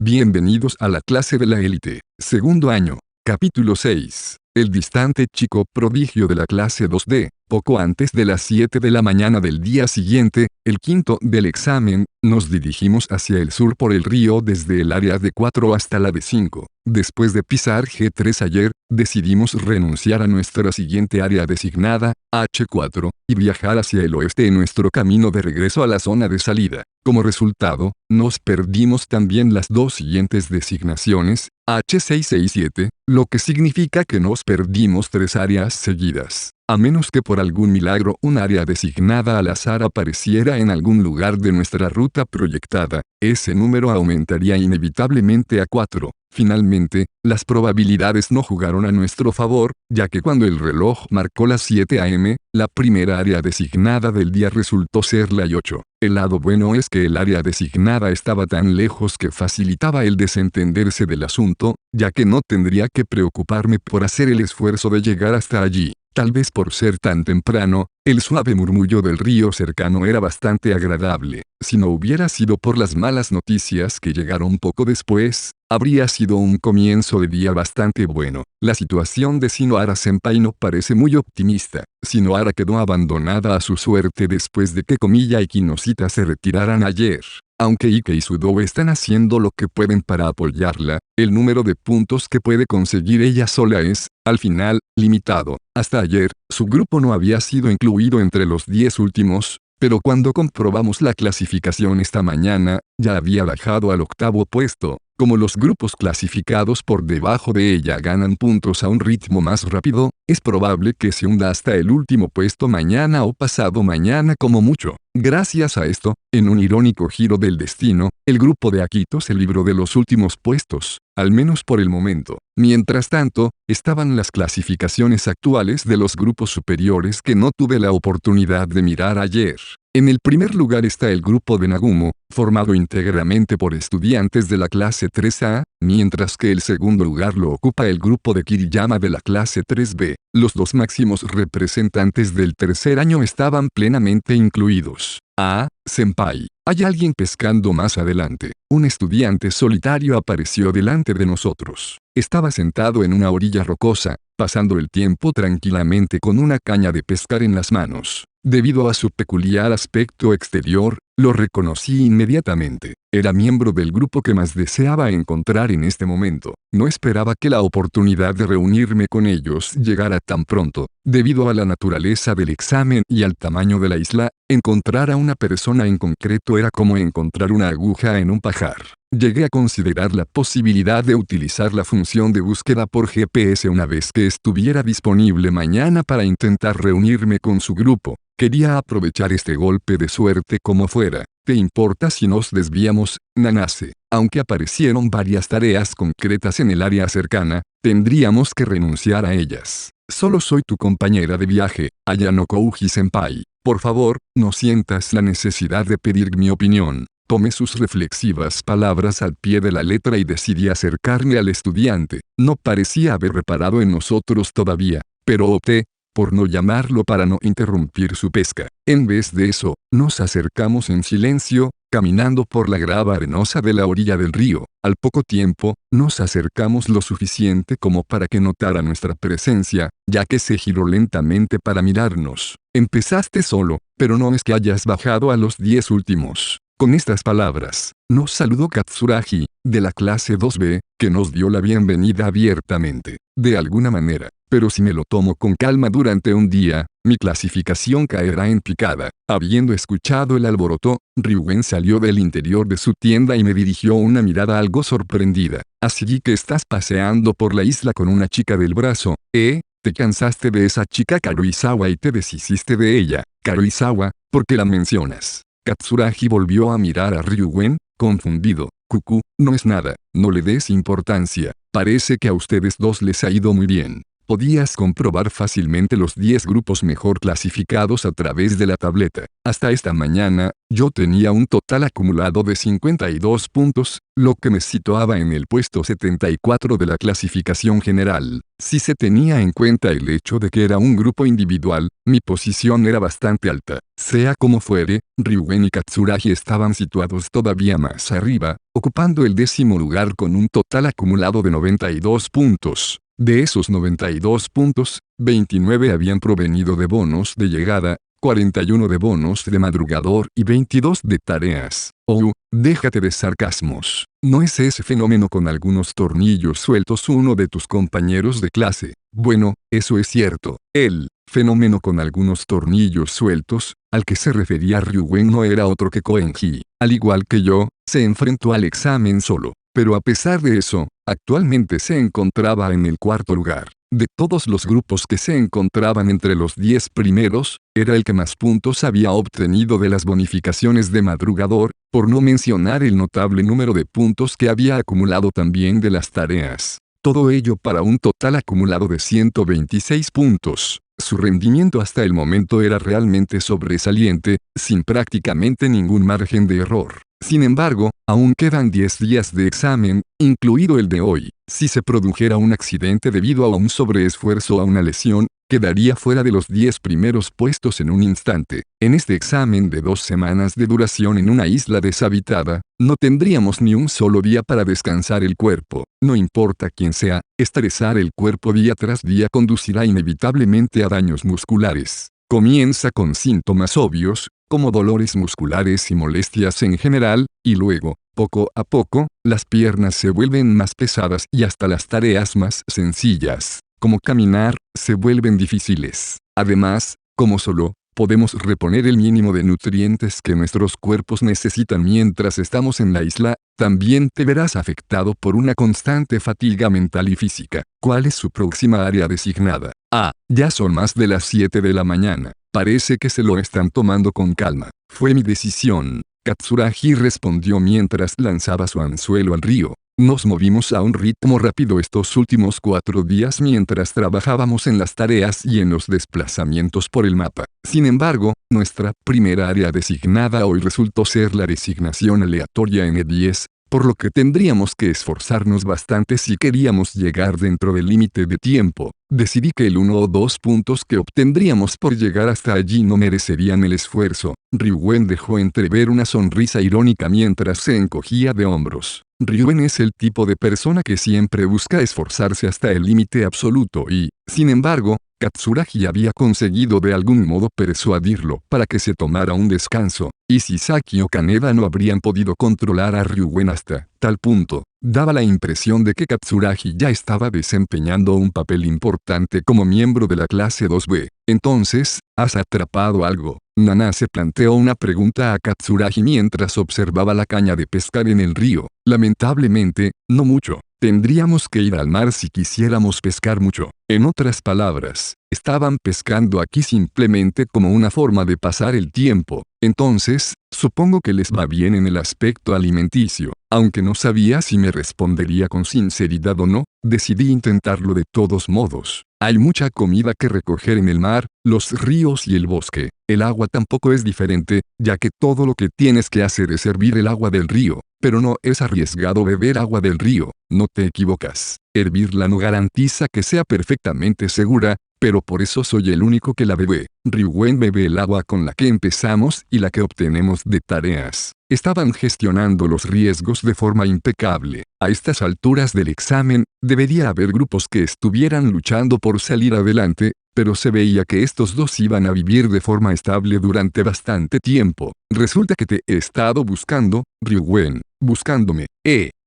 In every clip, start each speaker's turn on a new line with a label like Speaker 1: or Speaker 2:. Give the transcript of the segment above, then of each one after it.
Speaker 1: Bienvenidos a la clase de la élite, segundo año, capítulo 6. El distante chico prodigio de la clase 2D. Poco antes de las 7 de la mañana del día siguiente, el quinto del examen, nos dirigimos hacia el sur por el río desde el área de 4 hasta la de 5. Después de pisar G3 ayer, decidimos renunciar a nuestra siguiente área designada, H4, y viajar hacia el oeste en nuestro camino de regreso a la zona de salida. Como resultado, nos perdimos también las dos siguientes designaciones, H667, lo que significa que nos perdimos 3 áreas seguidas. A menos que por algún milagro un área designada al azar apareciera en algún lugar de nuestra ruta proyectada, ese número aumentaría inevitablemente a 4. Finalmente, las probabilidades no jugaron a nuestro favor, ya que cuando el reloj marcó las 7 am, la primera área designada del día resultó ser la Y8. El lado bueno es que el área designada estaba tan lejos que facilitaba el desentenderse del asunto, ya que no tendría que preocuparme por hacer el esfuerzo de llegar hasta allí. Tal vez por ser tan temprano, el suave murmullo del río cercano era bastante agradable. Si no hubiera sido por las malas noticias que llegaron poco después, habría sido un comienzo de día bastante bueno. La situación de Shinohara-senpai no parece muy optimista. Shinohara quedó abandonada a su suerte después de que Komiya y Kinoshita se retiraran ayer. Aunque Ike y Sudo están haciendo lo que pueden para apoyarla, el número de puntos que puede conseguir ella sola es, al final, limitado. Hasta ayer, su grupo no había sido incluido entre los 10 últimos, pero cuando comprobamos la clasificación esta mañana, ya había bajado al 8º puesto. Como los grupos clasificados por debajo de ella ganan puntos a un ritmo más rápido, es probable que se hunda hasta el último puesto mañana o pasado mañana como mucho. Gracias a esto, en un irónico giro del destino, el grupo de Akito se libró de los últimos puestos, al menos por el momento. Mientras tanto, estaban las clasificaciones actuales de los grupos superiores que no tuve la oportunidad de mirar ayer. En el primer lugar está el grupo de Nagumo, formado íntegramente por estudiantes de la clase 3A, mientras que el segundo lugar lo ocupa el grupo de Kiriyama de la clase 3B. Los dos máximos representantes del tercer año estaban plenamente incluidos. Senpai. Hay alguien pescando más adelante. Un estudiante solitario apareció delante de nosotros. Estaba sentado en una orilla rocosa, pasando el tiempo tranquilamente con una caña de pescar en las manos. Debido a su peculiar aspecto exterior, lo reconocí inmediatamente. Era miembro del grupo que más deseaba encontrar en este momento. No esperaba que la oportunidad de reunirme con ellos llegara tan pronto. Debido a la naturaleza del examen y al tamaño de la isla, encontrar a una persona en concreto era como encontrar una aguja en un pajar. Llegué a considerar la posibilidad de utilizar la función de búsqueda por GPS una vez que estuviera disponible mañana para intentar reunirme con su grupo. Quería aprovechar este golpe de suerte como fuera. ¿Te importa si nos desviamos, Nanase? Aunque aparecieron varias tareas concretas en el área cercana, tendríamos que renunciar a ellas. Solo soy tu compañera de viaje, Ayano Kouji-senpai. Por favor, no sientas la necesidad de pedir mi opinión. Tomé sus reflexivas palabras al pie de la letra y decidí acercarme al estudiante. No parecía haber reparado en nosotros todavía, pero opté por no llamarlo para no interrumpir su pesca. En vez de eso, nos acercamos en silencio, caminando por la grava arenosa de la orilla del río. Al poco tiempo, nos acercamos lo suficiente como para que notara nuestra presencia, ya que se giró lentamente para mirarnos. Empezaste solo, pero no es que hayas bajado a los 10 últimos. Con estas palabras, nos saludó Katsuragi, de la clase 2B, que nos dio la bienvenida abiertamente. De alguna manera, pero si me lo tomo con calma durante un día, mi clasificación caerá en picada. Habiendo escuchado el alboroto, Ryugen salió del interior de su tienda y me dirigió una mirada algo sorprendida. Así que estás paseando por la isla con una chica del brazo, ¿eh? Te cansaste de esa chica Karuizawa y te deshiciste de ella. Karuizawa, ¿por qué la mencionas? Katsuragi volvió a mirar a Ryugen, confundido. Kuku, no es nada, no le des importancia. Parece que a ustedes dos les ha ido muy bien. Podías comprobar fácilmente los 10 grupos mejor clasificados a través de la tableta. Hasta esta mañana, yo tenía un total acumulado de 52 puntos, lo que me situaba en el puesto 74 de la clasificación general. Si se tenía en cuenta el hecho de que era un grupo individual, mi posición era bastante alta. Sea como fuere, Ryugen y Katsuragi estaban situados todavía más arriba, ocupando el 10º lugar con un total acumulado de 92 puntos. De esos 92 puntos, 29 habían provenido de bonos de llegada, 41 de bonos de madrugador y 22 de tareas. Oh, déjate de sarcasmos. ¿No es ese fenómeno con algunos tornillos sueltos uno de tus compañeros de clase? Bueno, eso es cierto. El fenómeno con algunos tornillos sueltos, al que se refería Ryugen no era otro que Koenji. Al igual que yo, se enfrentó al examen solo. Pero a pesar de eso, actualmente se encontraba en el 4º lugar. De todos los grupos que se encontraban entre los 10 primeros, era el que más puntos había obtenido de las bonificaciones de madrugador, por no mencionar el notable número de puntos que había acumulado también de las tareas. Todo ello para un total acumulado de 126 puntos. Su rendimiento hasta el momento era realmente sobresaliente, sin prácticamente ningún margen de error. Sin embargo, aún quedan 10 días de examen, incluido el de hoy. Si se produjera un accidente debido a un sobreesfuerzo o a una lesión, quedaría fuera de los 10 primeros puestos en un instante. En este examen de 2 semanas de duración en una isla deshabitada, no tendríamos ni un solo día para descansar el cuerpo. No importa quién sea, estresar el cuerpo día tras día conducirá inevitablemente a daños musculares. Comienza con síntomas obvios, como dolores musculares y molestias en general, y luego, poco a poco, las piernas se vuelven más pesadas y hasta las tareas más sencillas, como caminar, se vuelven difíciles. Además, como solo podemos reponer el mínimo de nutrientes que nuestros cuerpos necesitan mientras estamos en la isla, también te verás afectado por una constante fatiga mental y física. ¿Cuál es su próxima área designada? Ya son más de las 7 de la mañana. Parece que se lo están tomando con calma. Fue mi decisión. Katsuragi respondió mientras lanzaba su anzuelo al río. Nos movimos a un ritmo rápido estos últimos 4 días mientras trabajábamos en las tareas y en los desplazamientos por el mapa. Sin embargo, nuestra primera área designada hoy resultó ser la designación aleatoria N10, por lo que tendríamos que esforzarnos bastante si queríamos llegar dentro del límite de tiempo. Decidí que el 1 o 2 puntos que obtendríamos por llegar hasta allí no merecerían el esfuerzo. Ryugen dejó entrever una sonrisa irónica mientras se encogía de hombros. Ryugen es el tipo de persona que siempre busca esforzarse hasta el límite absoluto y, sin embargo, Katsuragi había conseguido de algún modo persuadirlo para que se tomara un descanso, y Sasaki o Kaneda no habrían podido controlar a Ryugen hasta tal punto. Daba la impresión de que Katsuragi ya estaba desempeñando un papel importante como miembro de la clase 2B. Entonces, ¿has atrapado algo? Nana se planteó una pregunta a Katsuragi mientras observaba la caña de pescar en el río. Lamentablemente, no mucho. Tendríamos que ir al mar si quisiéramos pescar mucho. En otras palabras, estaban pescando aquí simplemente como una forma de pasar el tiempo. Entonces, supongo que les va bien en el aspecto alimenticio. Aunque no sabía si me respondería con sinceridad o no, decidí intentarlo de todos modos. Hay mucha comida que recoger en el mar, los ríos y el bosque. El agua tampoco es diferente, ya que todo lo que tienes que hacer es hervir el agua del río. Pero no es arriesgado beber agua del río, no te equivocas. Hervirla no garantiza que sea perfectamente segura, pero por eso soy el único que la bebe. Ryugen bebe el agua con la que empezamos y la que obtenemos de tareas. Estaban gestionando los riesgos de forma impecable. A estas alturas del examen, debería haber grupos que estuvieran luchando por salir adelante, pero se veía que estos dos iban a vivir de forma estable durante bastante tiempo. Resulta que te he estado buscando, Ryugen. Buscándome.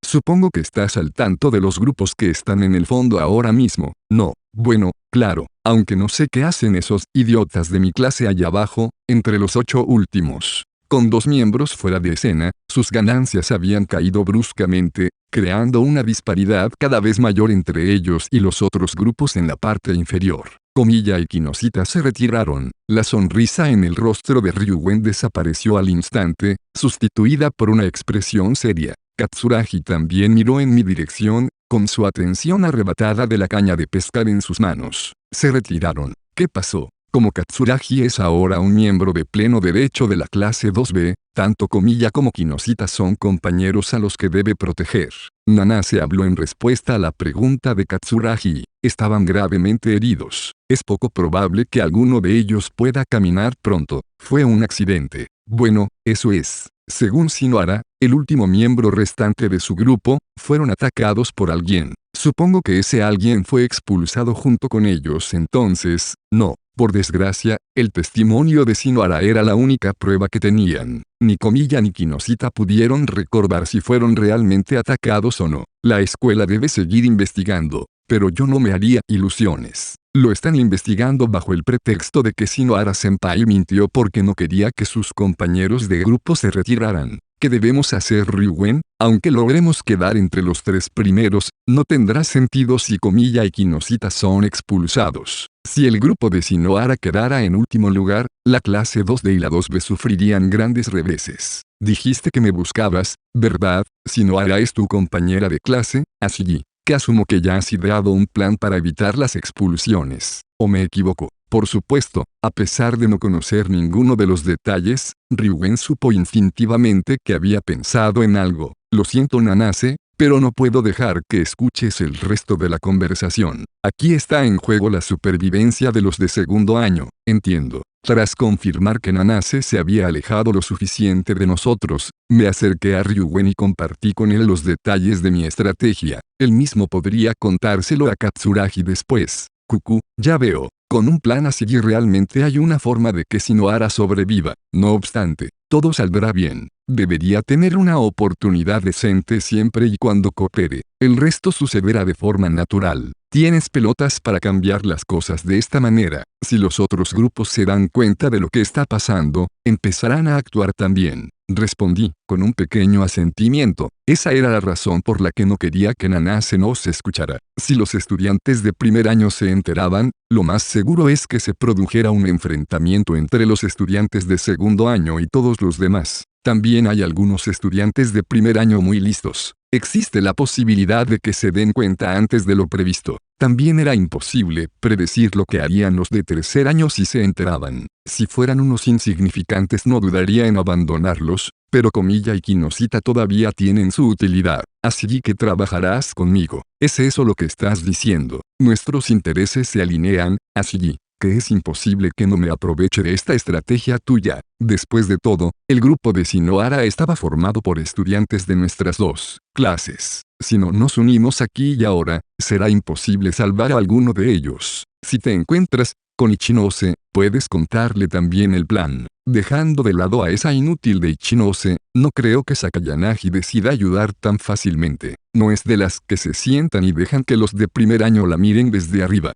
Speaker 1: Supongo que estás al tanto de los grupos que están en el fondo ahora mismo. No. Bueno, claro, aunque no sé qué hacen esos idiotas de mi clase allá abajo, entre los 8 últimos. Con 2 miembros fuera de escena, sus ganancias habían caído bruscamente, creando una disparidad cada vez mayor entre ellos y los otros grupos en la parte inferior. Komiya y Kinosita se retiraron. La sonrisa en el rostro de Ryugen desapareció al instante, sustituida por una expresión seria. Katsuragi también miró en mi dirección, con su atención arrebatada de la caña de pescar en sus manos. Se retiraron. ¿Qué pasó? Como Katsuragi es ahora un miembro de pleno derecho de la clase 2B, tanto Komiya como Kinoshita son compañeros a los que debe proteger. Nanase habló en respuesta a la pregunta de Katsuragi. Estaban gravemente heridos. Es poco probable que alguno de ellos pueda caminar pronto. Fue un accidente. Bueno, eso es. Según Shinohara, el último miembro restante de su grupo, fueron atacados por alguien. Supongo que ese alguien fue expulsado junto con ellos entonces, no. Por desgracia, el testimonio de Shinohara era la única prueba que tenían. Ni Komiya ni Kinoshita pudieron recordar si fueron realmente atacados o no. La escuela debe seguir investigando, pero yo no me haría ilusiones. Lo están investigando bajo el pretexto de que Shinohara-senpai mintió porque no quería que sus compañeros de grupo se retiraran. ¿Qué debemos hacer, Ryugen? Aunque logremos quedar entre los 3 primeros, no tendrá sentido si Komiya y Kinoshita son expulsados. Si el grupo de Shinohara quedara en último lugar, la clase 2D y la 2B sufrirían grandes reveses. Dijiste que me buscabas, ¿verdad? Shinohara es tu compañera de clase, así que asumo que ya has ideado un plan para evitar las expulsiones. ¿O me equivoco? Por supuesto, a pesar de no conocer ninguno de los detalles, Ryugen supo instintivamente que había pensado en algo. Lo siento, Nanase, pero no puedo dejar que escuches el resto de la conversación. Aquí está en juego la supervivencia de los de segundo año, entiendo. Tras confirmar que Nanase se había alejado lo suficiente de nosotros, me acerqué a Ryugen y compartí con él los detalles de mi estrategia. Él mismo podría contárselo a Katsuragi después. Ya veo. Con un plan así realmente hay una forma de que Shinohara sobreviva. No obstante, todo saldrá bien. Debería tener una oportunidad decente siempre y cuando coopere. El resto sucederá de forma natural. Tienes pelotas para cambiar las cosas de esta manera. Si los otros grupos se dan cuenta de lo que está pasando, empezarán a actuar también. Respondí, con un pequeño asentimiento. Esa era la razón por la que no quería que Nanase nos escuchara. Si los estudiantes de primer año se enteraban, lo más seguro es que se produjera un enfrentamiento entre los estudiantes de segundo año y todos los demás. También hay algunos estudiantes de primer año muy listos. Existe la posibilidad de que se den cuenta antes de lo previsto. También era imposible predecir lo que harían los de tercer año si se enteraban. Si fueran unos insignificantes no dudaría en abandonarlos, pero Komiya y Kinoshita todavía tienen su utilidad. Así que trabajarás conmigo. ¿Es eso lo que estás diciendo? Nuestros intereses se alinean, así que es imposible que no me aproveche de esta estrategia tuya. Después de todo, el grupo de Shinohara estaba formado por estudiantes de nuestras 2 clases. Si no nos unimos aquí y ahora, será imposible salvar a alguno de ellos. Si te encuentras con Ichinose, puedes contarle también el plan. Dejando de lado a esa inútil de Ichinose, no creo que Sakayanagi decida ayudar tan fácilmente. No es de las que se sientan y dejan que los de primer año la miren desde arriba.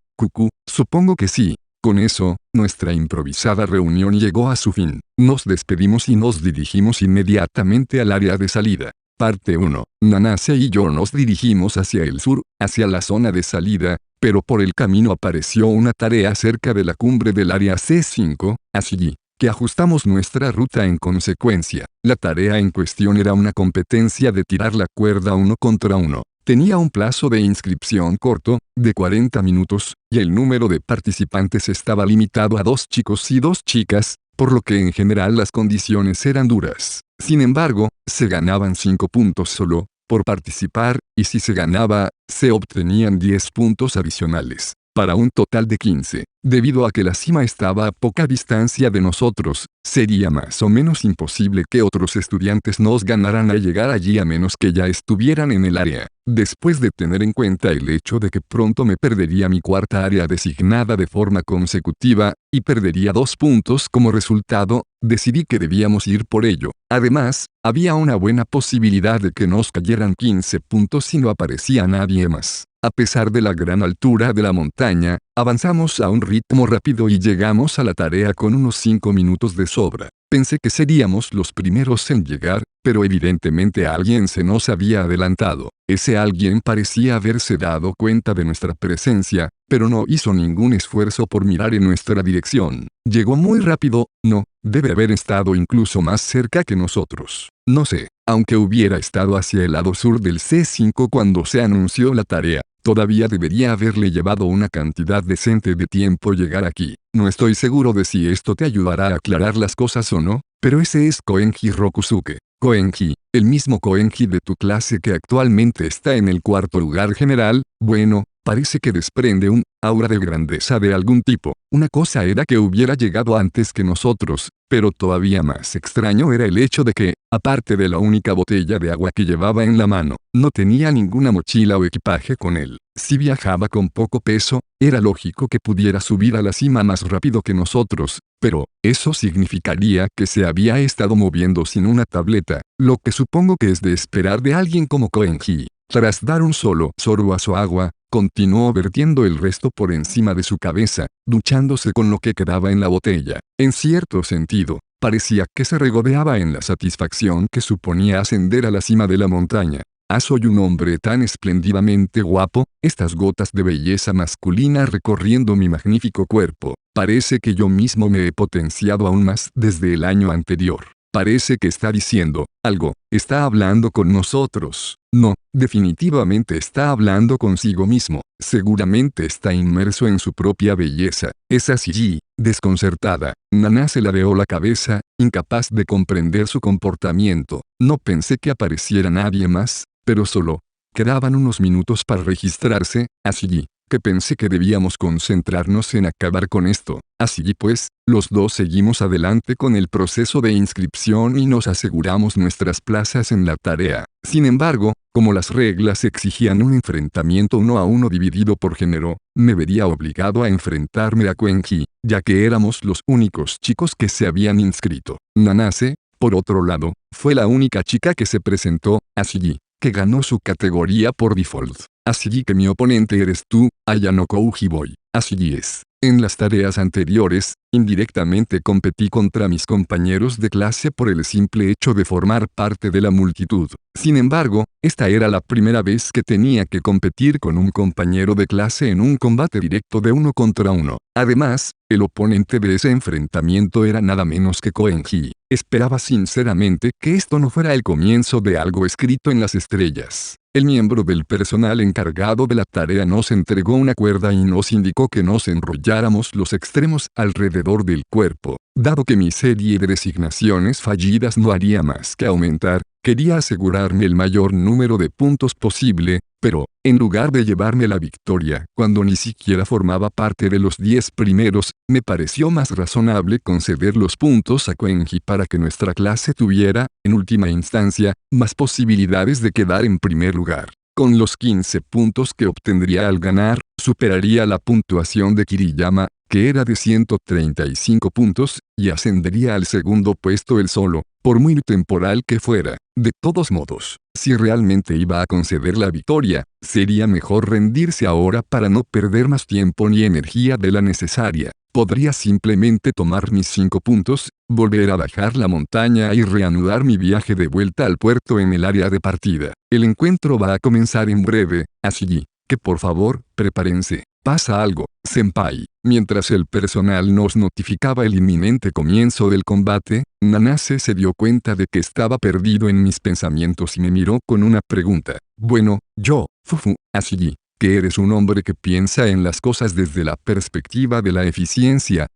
Speaker 1: Supongo que sí. Con eso, nuestra improvisada reunión llegó a su fin. Nos despedimos y nos dirigimos inmediatamente al área de salida. Parte 1. Nanase y yo nos dirigimos hacia el sur, hacia la zona de salida, pero por el camino apareció una tarea cerca de la cumbre del área C5, así que ajustamos nuestra ruta en consecuencia. La tarea en cuestión era una competencia de tirar la cuerda 1 contra 1. Tenía un plazo de inscripción corto, de 40 minutos, y el número de participantes estaba limitado a 2 chicos y 2 chicas, por lo que en general las condiciones eran duras. Sin embargo, se ganaban 5 puntos solo, por participar, y si se ganaba, se obtenían 10 puntos adicionales, para un total de 15. Debido a que la cima estaba a poca distancia de nosotros, sería más o menos imposible que otros estudiantes nos ganaran al llegar allí a menos que ya estuvieran en el área. Después de tener en cuenta el hecho de que pronto me perdería mi cuarta área designada de forma consecutiva, y perdería 2 puntos como resultado, decidí que debíamos ir por ello. Además, había una buena posibilidad de que nos cayeran 15 puntos si no aparecía nadie más. A pesar de la gran altura de la montaña, avanzamos a un ritmo rápido y llegamos a la tarea con unos 5 minutos de sobra. Pensé que seríamos los primeros en llegar, pero evidentemente alguien se nos había adelantado. Ese alguien parecía haberse dado cuenta de nuestra presencia, pero no hizo ningún esfuerzo por mirar en nuestra dirección. Llegó muy rápido, no, debe haber estado incluso más cerca que nosotros. No sé, aunque hubiera estado hacia el lado sur del C5 cuando se anunció la tarea, todavía debería haberle llevado una cantidad decente de tiempo llegar aquí. No estoy seguro de si esto te ayudará a aclarar las cosas o no, pero ese es Koenji Rokusuke. Koenji, el mismo Koenji de tu clase que actualmente está en el cuarto lugar general, bueno, parece que desprende un aura de grandeza de algún tipo. Una cosa era que hubiera llegado antes que nosotros, pero todavía más extraño era el hecho de que, aparte de la única botella de agua que llevaba en la mano, no tenía ninguna mochila o equipaje con él. Si viajaba con poco peso, era lógico que pudiera subir a la cima más rápido que nosotros, pero eso significaría que se había estado moviendo sin una tableta, lo que supongo que es de esperar de alguien como Koenji. Tras dar un solo sorbo a su agua, continuó vertiendo el resto por encima de su cabeza, duchándose con lo que quedaba en la botella. En cierto sentido, parecía que se regodeaba en la satisfacción que suponía ascender a la cima de la montaña. Soy un hombre tan espléndidamente guapo, estas gotas de belleza masculina recorriendo mi magnífico cuerpo. Parece que yo mismo me he potenciado aún más desde el año anterior. Parece que está diciendo algo, está hablando con nosotros. No, definitivamente está hablando consigo mismo. Seguramente está inmerso en su propia belleza. Es así, desconcertada. Nanase ladeó la cabeza, incapaz de comprender su comportamiento. No pensé que apareciera nadie más, pero solo quedaban unos minutos para registrarse, así que pensé que debíamos concentrarnos en acabar con esto. Así pues, los dos seguimos adelante con el proceso de inscripción y nos aseguramos nuestras plazas en la tarea. Sin embargo, como las reglas exigían un enfrentamiento 1 a 1 dividido por género, me vería obligado a enfrentarme a Koenji, ya que éramos los únicos chicos que se habían inscrito. Nanase, por otro lado, fue la única chica que se presentó, así que ganó su categoría por default. Así que mi oponente eres tú, Ayano Koujiboy. Así es. En las tareas anteriores, indirectamente competí contra mis compañeros de clase por el simple hecho de formar parte de la multitud. Sin embargo, esta era la primera vez que tenía que competir con un compañero de clase en un combate directo de 1 contra 1. Además, el oponente de ese enfrentamiento era nada menos que Koenji. Esperaba sinceramente que esto no fuera el comienzo de algo escrito en las estrellas. El miembro del personal encargado de la tarea nos entregó una cuerda y nos indicó que nos enrolláramos los extremos alrededor del cuerpo. Dado que mi serie de designaciones fallidas no haría más que aumentar, quería asegurarme el mayor número de puntos posible, pero, en lugar de llevarme la victoria cuando ni siquiera formaba parte de los 10 primeros, me pareció más razonable conceder los puntos a Koenji para que nuestra clase tuviera, en última instancia, más posibilidades de quedar en primer lugar. Con los 15 puntos que obtendría al ganar, superaría la puntuación de Kiriyama, que era de 135 puntos, y ascendería al segundo puesto él solo, por muy temporal que fuera. De todos modos, si realmente iba a conceder la victoria, sería mejor rendirse ahora para no perder más tiempo ni energía de la necesaria. Podría simplemente tomar mis 5 puntos, volver a bajar la montaña y reanudar mi viaje de vuelta al puerto en el área de partida. El encuentro va a comenzar en breve, así que por favor, prepárense. Pasa algo, senpai. Mientras el personal nos notificaba el inminente comienzo del combate, Nanase se dio cuenta de que estaba perdido en mis pensamientos y me miró con una pregunta. Bueno, yo, Fufu, así que eres un hombre que piensa en las cosas desde la perspectiva de la eficiencia.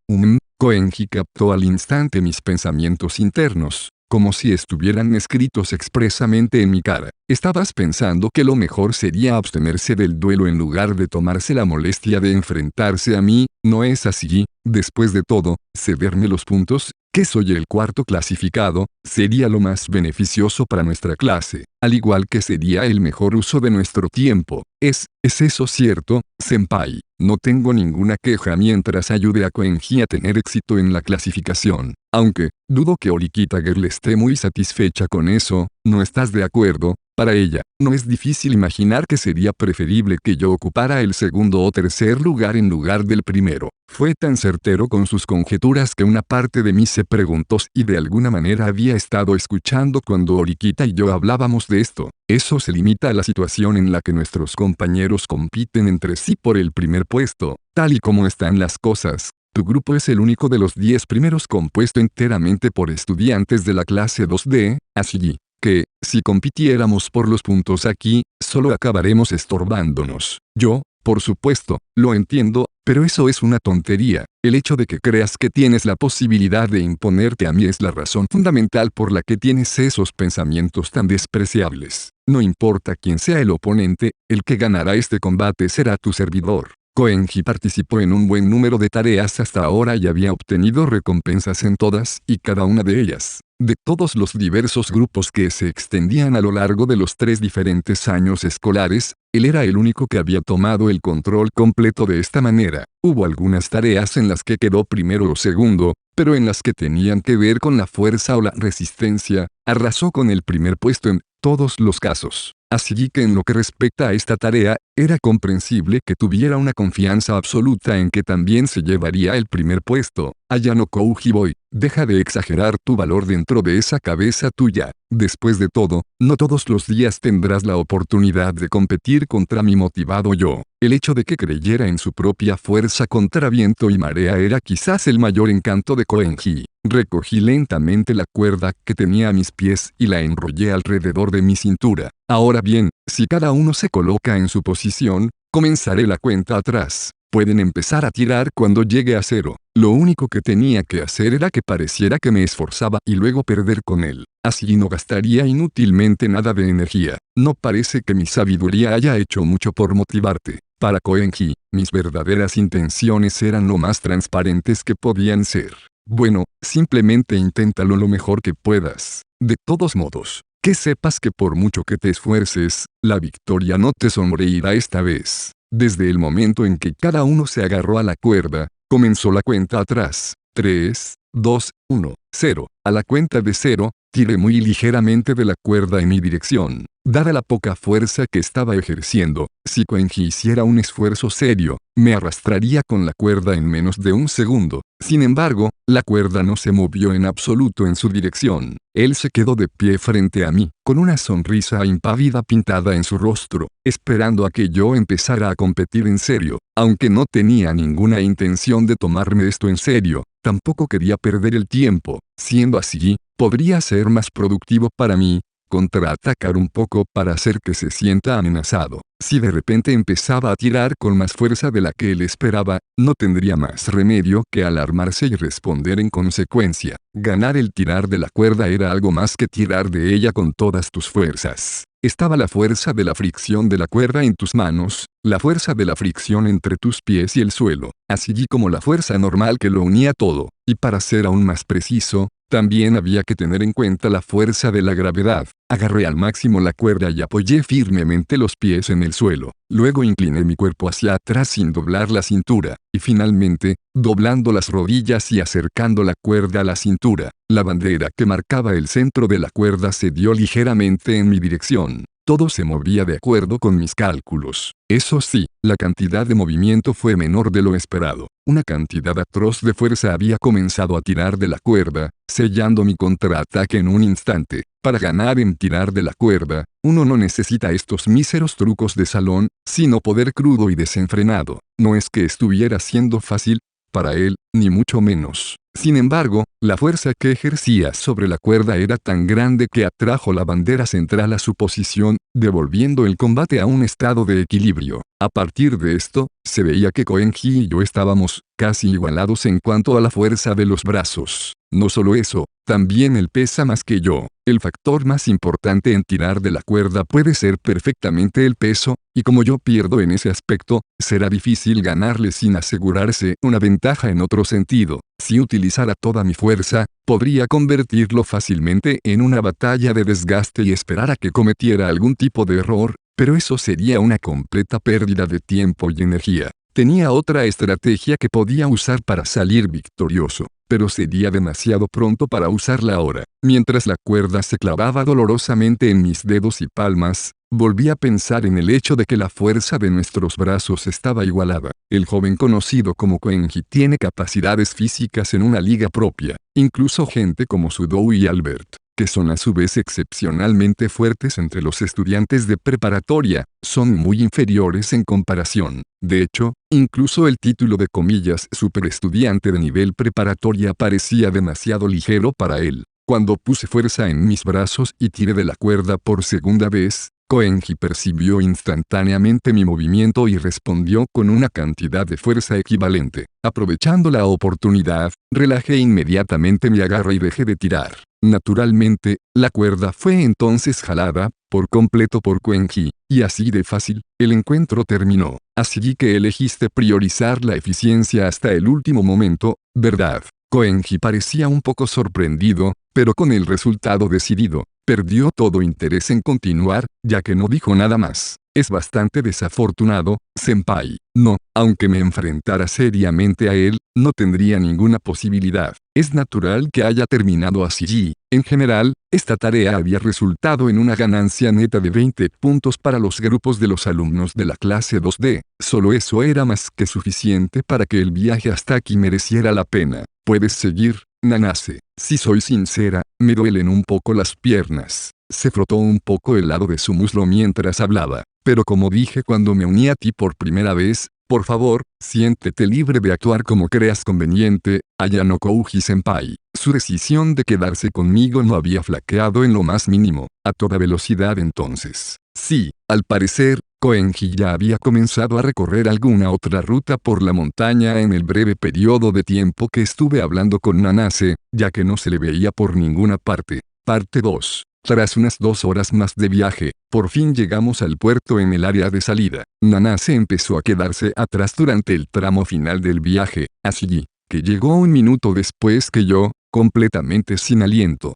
Speaker 1: Koenji captó al instante mis pensamientos internos, como si estuvieran escritos expresamente en mi cara. Estabas pensando que lo mejor sería abstenerse del duelo en lugar de tomarse la molestia de enfrentarse a mí, ¿no es así? Después de todo, cederme los puntos, que soy el cuarto clasificado, sería lo más beneficioso para nuestra clase, al igual que sería el mejor uso de nuestro tiempo. ¿Es eso cierto, senpai? No tengo ninguna queja mientras ayude a Koenji a tener éxito en la clasificación. Aunque, dudo que Orikita Girl esté muy satisfecha con eso, ¿no estás de acuerdo? Para ella, no es difícil imaginar que sería preferible que yo ocupara el segundo o tercer lugar en lugar del primero. Fue tan certero con sus conjeturas que una parte de mí se preguntó si de alguna manera había estado escuchando cuando Orikita y yo hablábamos de esto. Eso se limita a la situación en la que nuestros compañeros compiten entre sí por el primer puesto. Tal y como están las cosas, tu grupo es el único de los 10 primeros compuesto enteramente por estudiantes de la clase 2D, así que, si compitiéramos por los puntos aquí, solo acabaremos estorbándonos. Yo, por supuesto, lo entiendo, pero eso es una tontería. El hecho de que creas que tienes la posibilidad de imponerte a mí es la razón fundamental por la que tienes esos pensamientos tan despreciables. No importa quién sea el oponente, el que ganará este combate será tu servidor. Koenji participó en un buen número de tareas hasta ahora y había obtenido recompensas en todas y cada una de ellas. De todos los diversos grupos que se extendían a lo largo de los 3 diferentes años escolares, él era el único que había tomado el control completo de esta manera. Hubo algunas tareas en las que quedó primero o segundo, pero en las que tenían que ver con la fuerza o la resistencia, arrasó con el primer puesto en todos los casos. Así que en lo que respecta a esta tarea, era comprensible que tuviera una confianza absoluta en que también se llevaría el primer puesto. Ayano Koujiboy, deja de exagerar tu valor dentro de esa cabeza tuya. Después de todo, no todos los días tendrás la oportunidad de competir contra mi motivado yo. El hecho de que creyera en su propia fuerza contra viento y marea era quizás el mayor encanto de Koenji. Recogí lentamente la cuerda que tenía a mis pies y la enrollé alrededor de mi cintura. Ahora bien, si cada uno se coloca en su posición, comenzaré la cuenta atrás. Pueden empezar a tirar cuando llegue a 0. Lo único que tenía que hacer era que pareciera que me esforzaba y luego perder con él. Así no gastaría inútilmente nada de energía. No parece que mi sabiduría haya hecho mucho por motivarte. Para Koenji, mis verdaderas intenciones eran lo más transparentes que podían ser. Bueno, simplemente inténtalo lo mejor que puedas. De todos modos, que sepas que por mucho que te esfuerces, la victoria no te sonreirá esta vez. Desde el momento en que cada uno se agarró a la cuerda, comenzó la cuenta atrás. 3, 2, 1, 0. A la cuenta de 0, tiré muy ligeramente de la cuerda en mi dirección. Dada la poca fuerza que estaba ejerciendo, si Koenji hiciera un esfuerzo serio, me arrastraría con la cuerda en menos de un segundo. Sin embargo, la cuerda no se movió en absoluto en su dirección. Él se quedó de pie frente a mí, con una sonrisa impávida pintada en su rostro, esperando a que yo empezara a competir en serio. Aunque no tenía ninguna intención de tomarme esto en serio, tampoco quería perder el tiempo. Siendo así, podría ser más productivo para mí contraatacar un poco para hacer que se sienta amenazado. Si de repente empezaba a tirar con más fuerza de la que él esperaba, no tendría más remedio que alarmarse y responder en consecuencia. Ganar el tirar de la cuerda era algo más que tirar de ella con todas tus fuerzas. Estaba la fuerza de la fricción de la cuerda en tus manos, la fuerza de la fricción entre tus pies y el suelo, así como la fuerza normal que lo unía todo. Y para ser aún más preciso, también había que tener en cuenta la fuerza de la gravedad. Agarré al máximo la cuerda y apoyé firmemente los pies en el suelo. Luego incliné mi cuerpo hacia atrás sin doblar la cintura, y finalmente, doblando las rodillas y acercando la cuerda a la cintura, la bandera que marcaba el centro de la cuerda se dio ligeramente en mi dirección. Todo se movía de acuerdo con mis cálculos. Eso sí, la cantidad de movimiento fue menor de lo esperado. Una cantidad atroz de fuerza había comenzado a tirar de la cuerda, sellando mi contraataque en un instante. Para ganar en tirar de la cuerda, uno no necesita estos míseros trucos de salón, sino poder crudo y desenfrenado. No es que estuviera siendo fácil para él, ni mucho menos. Sin embargo, la fuerza que ejercía sobre la cuerda era tan grande que atrajo la bandera central a su posición, devolviendo el combate a un estado de equilibrio. A partir de esto, se veía que Koenji y yo estábamos casi igualados en cuanto a la fuerza de los brazos. No solo eso, también él pesa más que yo. El factor más importante en tirar de la cuerda puede ser perfectamente el peso, y como yo pierdo en ese aspecto, será difícil ganarle sin asegurarse una ventaja en otro sentido. Si utilizara toda mi fuerza, podría convertirlo fácilmente en una batalla de desgaste y esperar a que cometiera algún tipo de error, pero eso sería una completa pérdida de tiempo y energía. Tenía otra estrategia que podía usar para salir victorioso, pero sería demasiado pronto para usarla ahora. Mientras la cuerda se clavaba dolorosamente en mis dedos y palmas, volví a pensar en el hecho de que la fuerza de nuestros brazos estaba igualada. El joven conocido como Koenji tiene capacidades físicas en una liga propia. Incluso gente como Sudou y Albert, que son a su vez excepcionalmente fuertes entre los estudiantes de preparatoria, son muy inferiores en comparación. De hecho, incluso el título de comillas superestudiante de nivel preparatoria parecía demasiado ligero para él. Cuando puse fuerza en mis brazos y tiré de la cuerda por segunda vez, Koenji percibió instantáneamente mi movimiento y respondió con una cantidad de fuerza equivalente. Aprovechando la oportunidad, relajé inmediatamente mi agarre y dejé de tirar. Naturalmente, la cuerda fue entonces jalada, por completo por Koenji, y así de fácil, el encuentro terminó. Así que elegiste priorizar la eficiencia hasta el último momento, ¿verdad? Koenji parecía un poco sorprendido, pero con el resultado decidido. Perdió todo interés en continuar, ya que no dijo nada más. Es bastante desafortunado, senpai. No, aunque me enfrentara seriamente a él, no tendría ninguna posibilidad. Es natural que haya terminado así. En general, esta tarea había resultado en una ganancia neta de 20 puntos para los grupos de los alumnos de la clase 2D. Solo eso era más que suficiente para que el viaje hasta aquí mereciera la pena. ¿Puedes seguir, Nanase? Si soy sincera, me duelen un poco las piernas. Se frotó un poco el lado de su muslo mientras hablaba. Pero como dije cuando me uní a ti por primera vez, por favor, siéntete libre de actuar como creas conveniente, Ayano Kouji-senpai. Su decisión de quedarse conmigo no había flaqueado en lo más mínimo. A toda velocidad entonces. Sí, al parecer, Koenji ya había comenzado a recorrer alguna otra ruta por la montaña en el breve periodo de tiempo que estuve hablando con Nanase, ya que no se le veía por ninguna parte. Parte 2. Tras unas 2 horas más de viaje, por fin llegamos al puerto en el área de salida. Nanase empezó a quedarse atrás durante el tramo final del viaje, así que llegó un minuto después que yo, completamente sin aliento.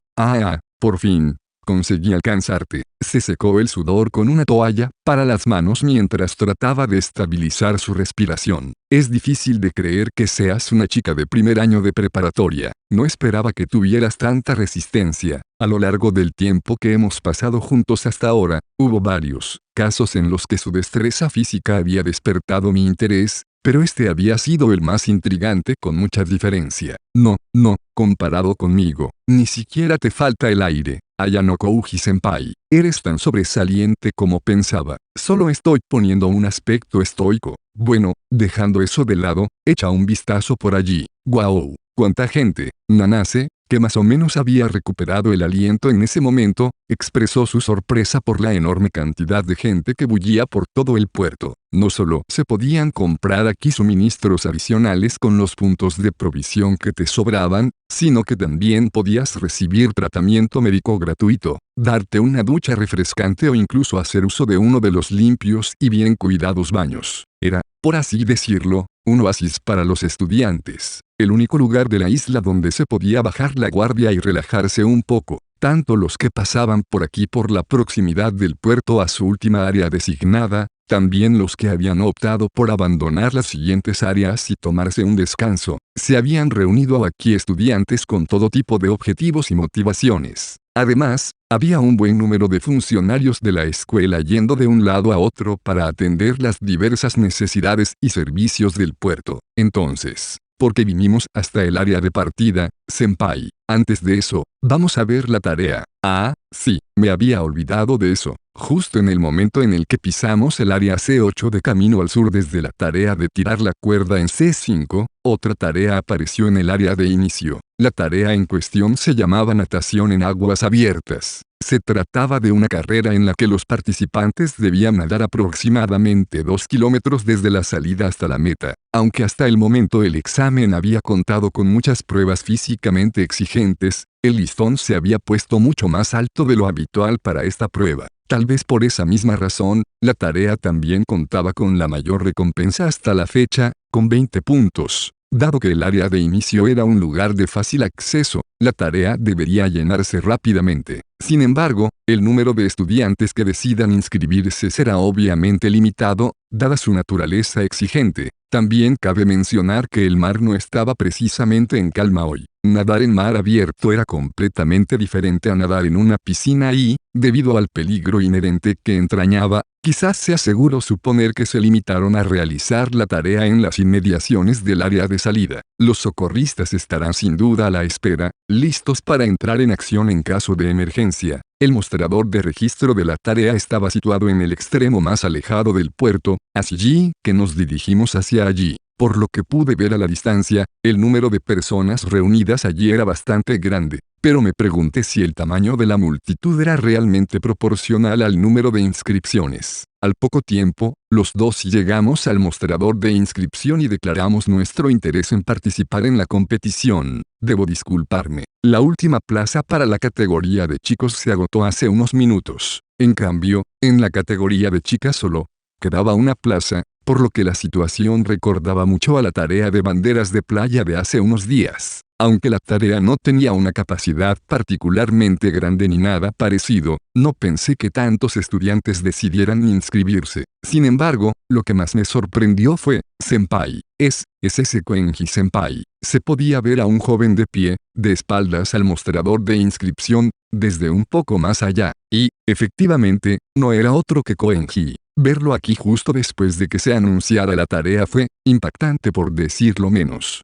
Speaker 1: Por fin, conseguí alcanzarte. Se secó el sudor con una toalla para las manos mientras trataba de estabilizar su respiración. Es difícil de creer que seas una chica de primer año de preparatoria. No esperaba que tuvieras tanta resistencia. A lo largo del tiempo que hemos pasado juntos hasta ahora, hubo varios casos en los que su destreza física había despertado mi interés, pero este había sido el más intrigante con mucha diferencia. No, comparado conmigo, ni siquiera te falta el aire. Ayano Kouji-senpai, eres tan sobresaliente como pensaba. Solo estoy poniendo un aspecto estoico. Bueno, dejando eso de lado, echa un vistazo por allí. ¡Guau! ¿Cuánta gente! Nanase, que más o menos había recuperado el aliento en ese momento, expresó su sorpresa por la enorme cantidad de gente que bullía por todo el puerto. No solo se podían comprar aquí suministros adicionales con los puntos de provisión que te sobraban, sino que también podías recibir tratamiento médico gratuito, darte una ducha refrescante o incluso hacer uso de uno de los limpios y bien cuidados baños. Era, por así decirlo, un oasis para los estudiantes. El único lugar de la isla donde se podía bajar la guardia y relajarse un poco. Tanto los que pasaban por aquí por la proximidad del puerto a su última área designada, también los que habían optado por abandonar las siguientes áreas y tomarse un descanso, se habían reunido aquí estudiantes con todo tipo de objetivos y motivaciones. Además, había un buen número de funcionarios de la escuela yendo de un lado a otro para atender las diversas necesidades y servicios del puerto. Entonces, ¿por qué vinimos hasta el área de partida, senpai? Antes de eso, vamos a ver la tarea. Sí, me había olvidado de eso. Justo en el momento en el que pisamos el área C8 de camino al sur desde la tarea de tirar la cuerda en C5, otra tarea apareció en el área de inicio. La tarea en cuestión se llamaba natación en aguas abiertas. Se trataba de una carrera en la que los participantes debían nadar aproximadamente 2 kilómetros desde la salida hasta la meta. Aunque hasta el momento el examen había contado con muchas pruebas físicamente exigentes, el listón se había puesto mucho más alto de lo habitual para esta prueba. Tal vez por esa misma razón, la tarea también contaba con la mayor recompensa hasta la fecha, con 20 puntos. Dado que el área de inicio era un lugar de fácil acceso, la tarea debería llenarse rápidamente. Sin embargo, el número de estudiantes que decidan inscribirse será obviamente limitado, dada su naturaleza exigente. También cabe mencionar que el mar no estaba precisamente en calma hoy. Nadar en mar abierto era completamente diferente a nadar en una piscina y, debido al peligro inherente que entrañaba, quizás sea seguro suponer que se limitaron a realizar la tarea en las inmediaciones del área de salida. Los socorristas estarán sin duda a la espera, listos para entrar en acción en caso de emergencia. El mostrador de registro de la tarea estaba situado en el extremo más alejado del puerto, así que nos dirigimos hacia allí. Por lo que pude ver a la distancia, el número de personas reunidas allí era bastante grande, pero me pregunté si el tamaño de la multitud era realmente proporcional al número de inscripciones. Al poco tiempo, los dos llegamos al mostrador de inscripción y declaramos nuestro interés en participar en la competición. Debo disculparme, la última plaza para la categoría de chicos se agotó hace unos minutos. En cambio, en la categoría de chicas solo quedaba una plaza, por lo que la situación recordaba mucho a la tarea de banderas de playa de hace unos días. Aunque la tarea no tenía una capacidad particularmente grande ni nada parecido, no pensé que tantos estudiantes decidieran inscribirse. Sin embargo, lo que más me sorprendió fue, Senpai, es ese Koenji Senpai. Se podía ver a un joven de pie, de espaldas al mostrador de inscripción, desde un poco más allá, y, efectivamente, no era otro que Koenji. Verlo aquí justo después de que se anunciara la tarea fue impactante por decirlo menos.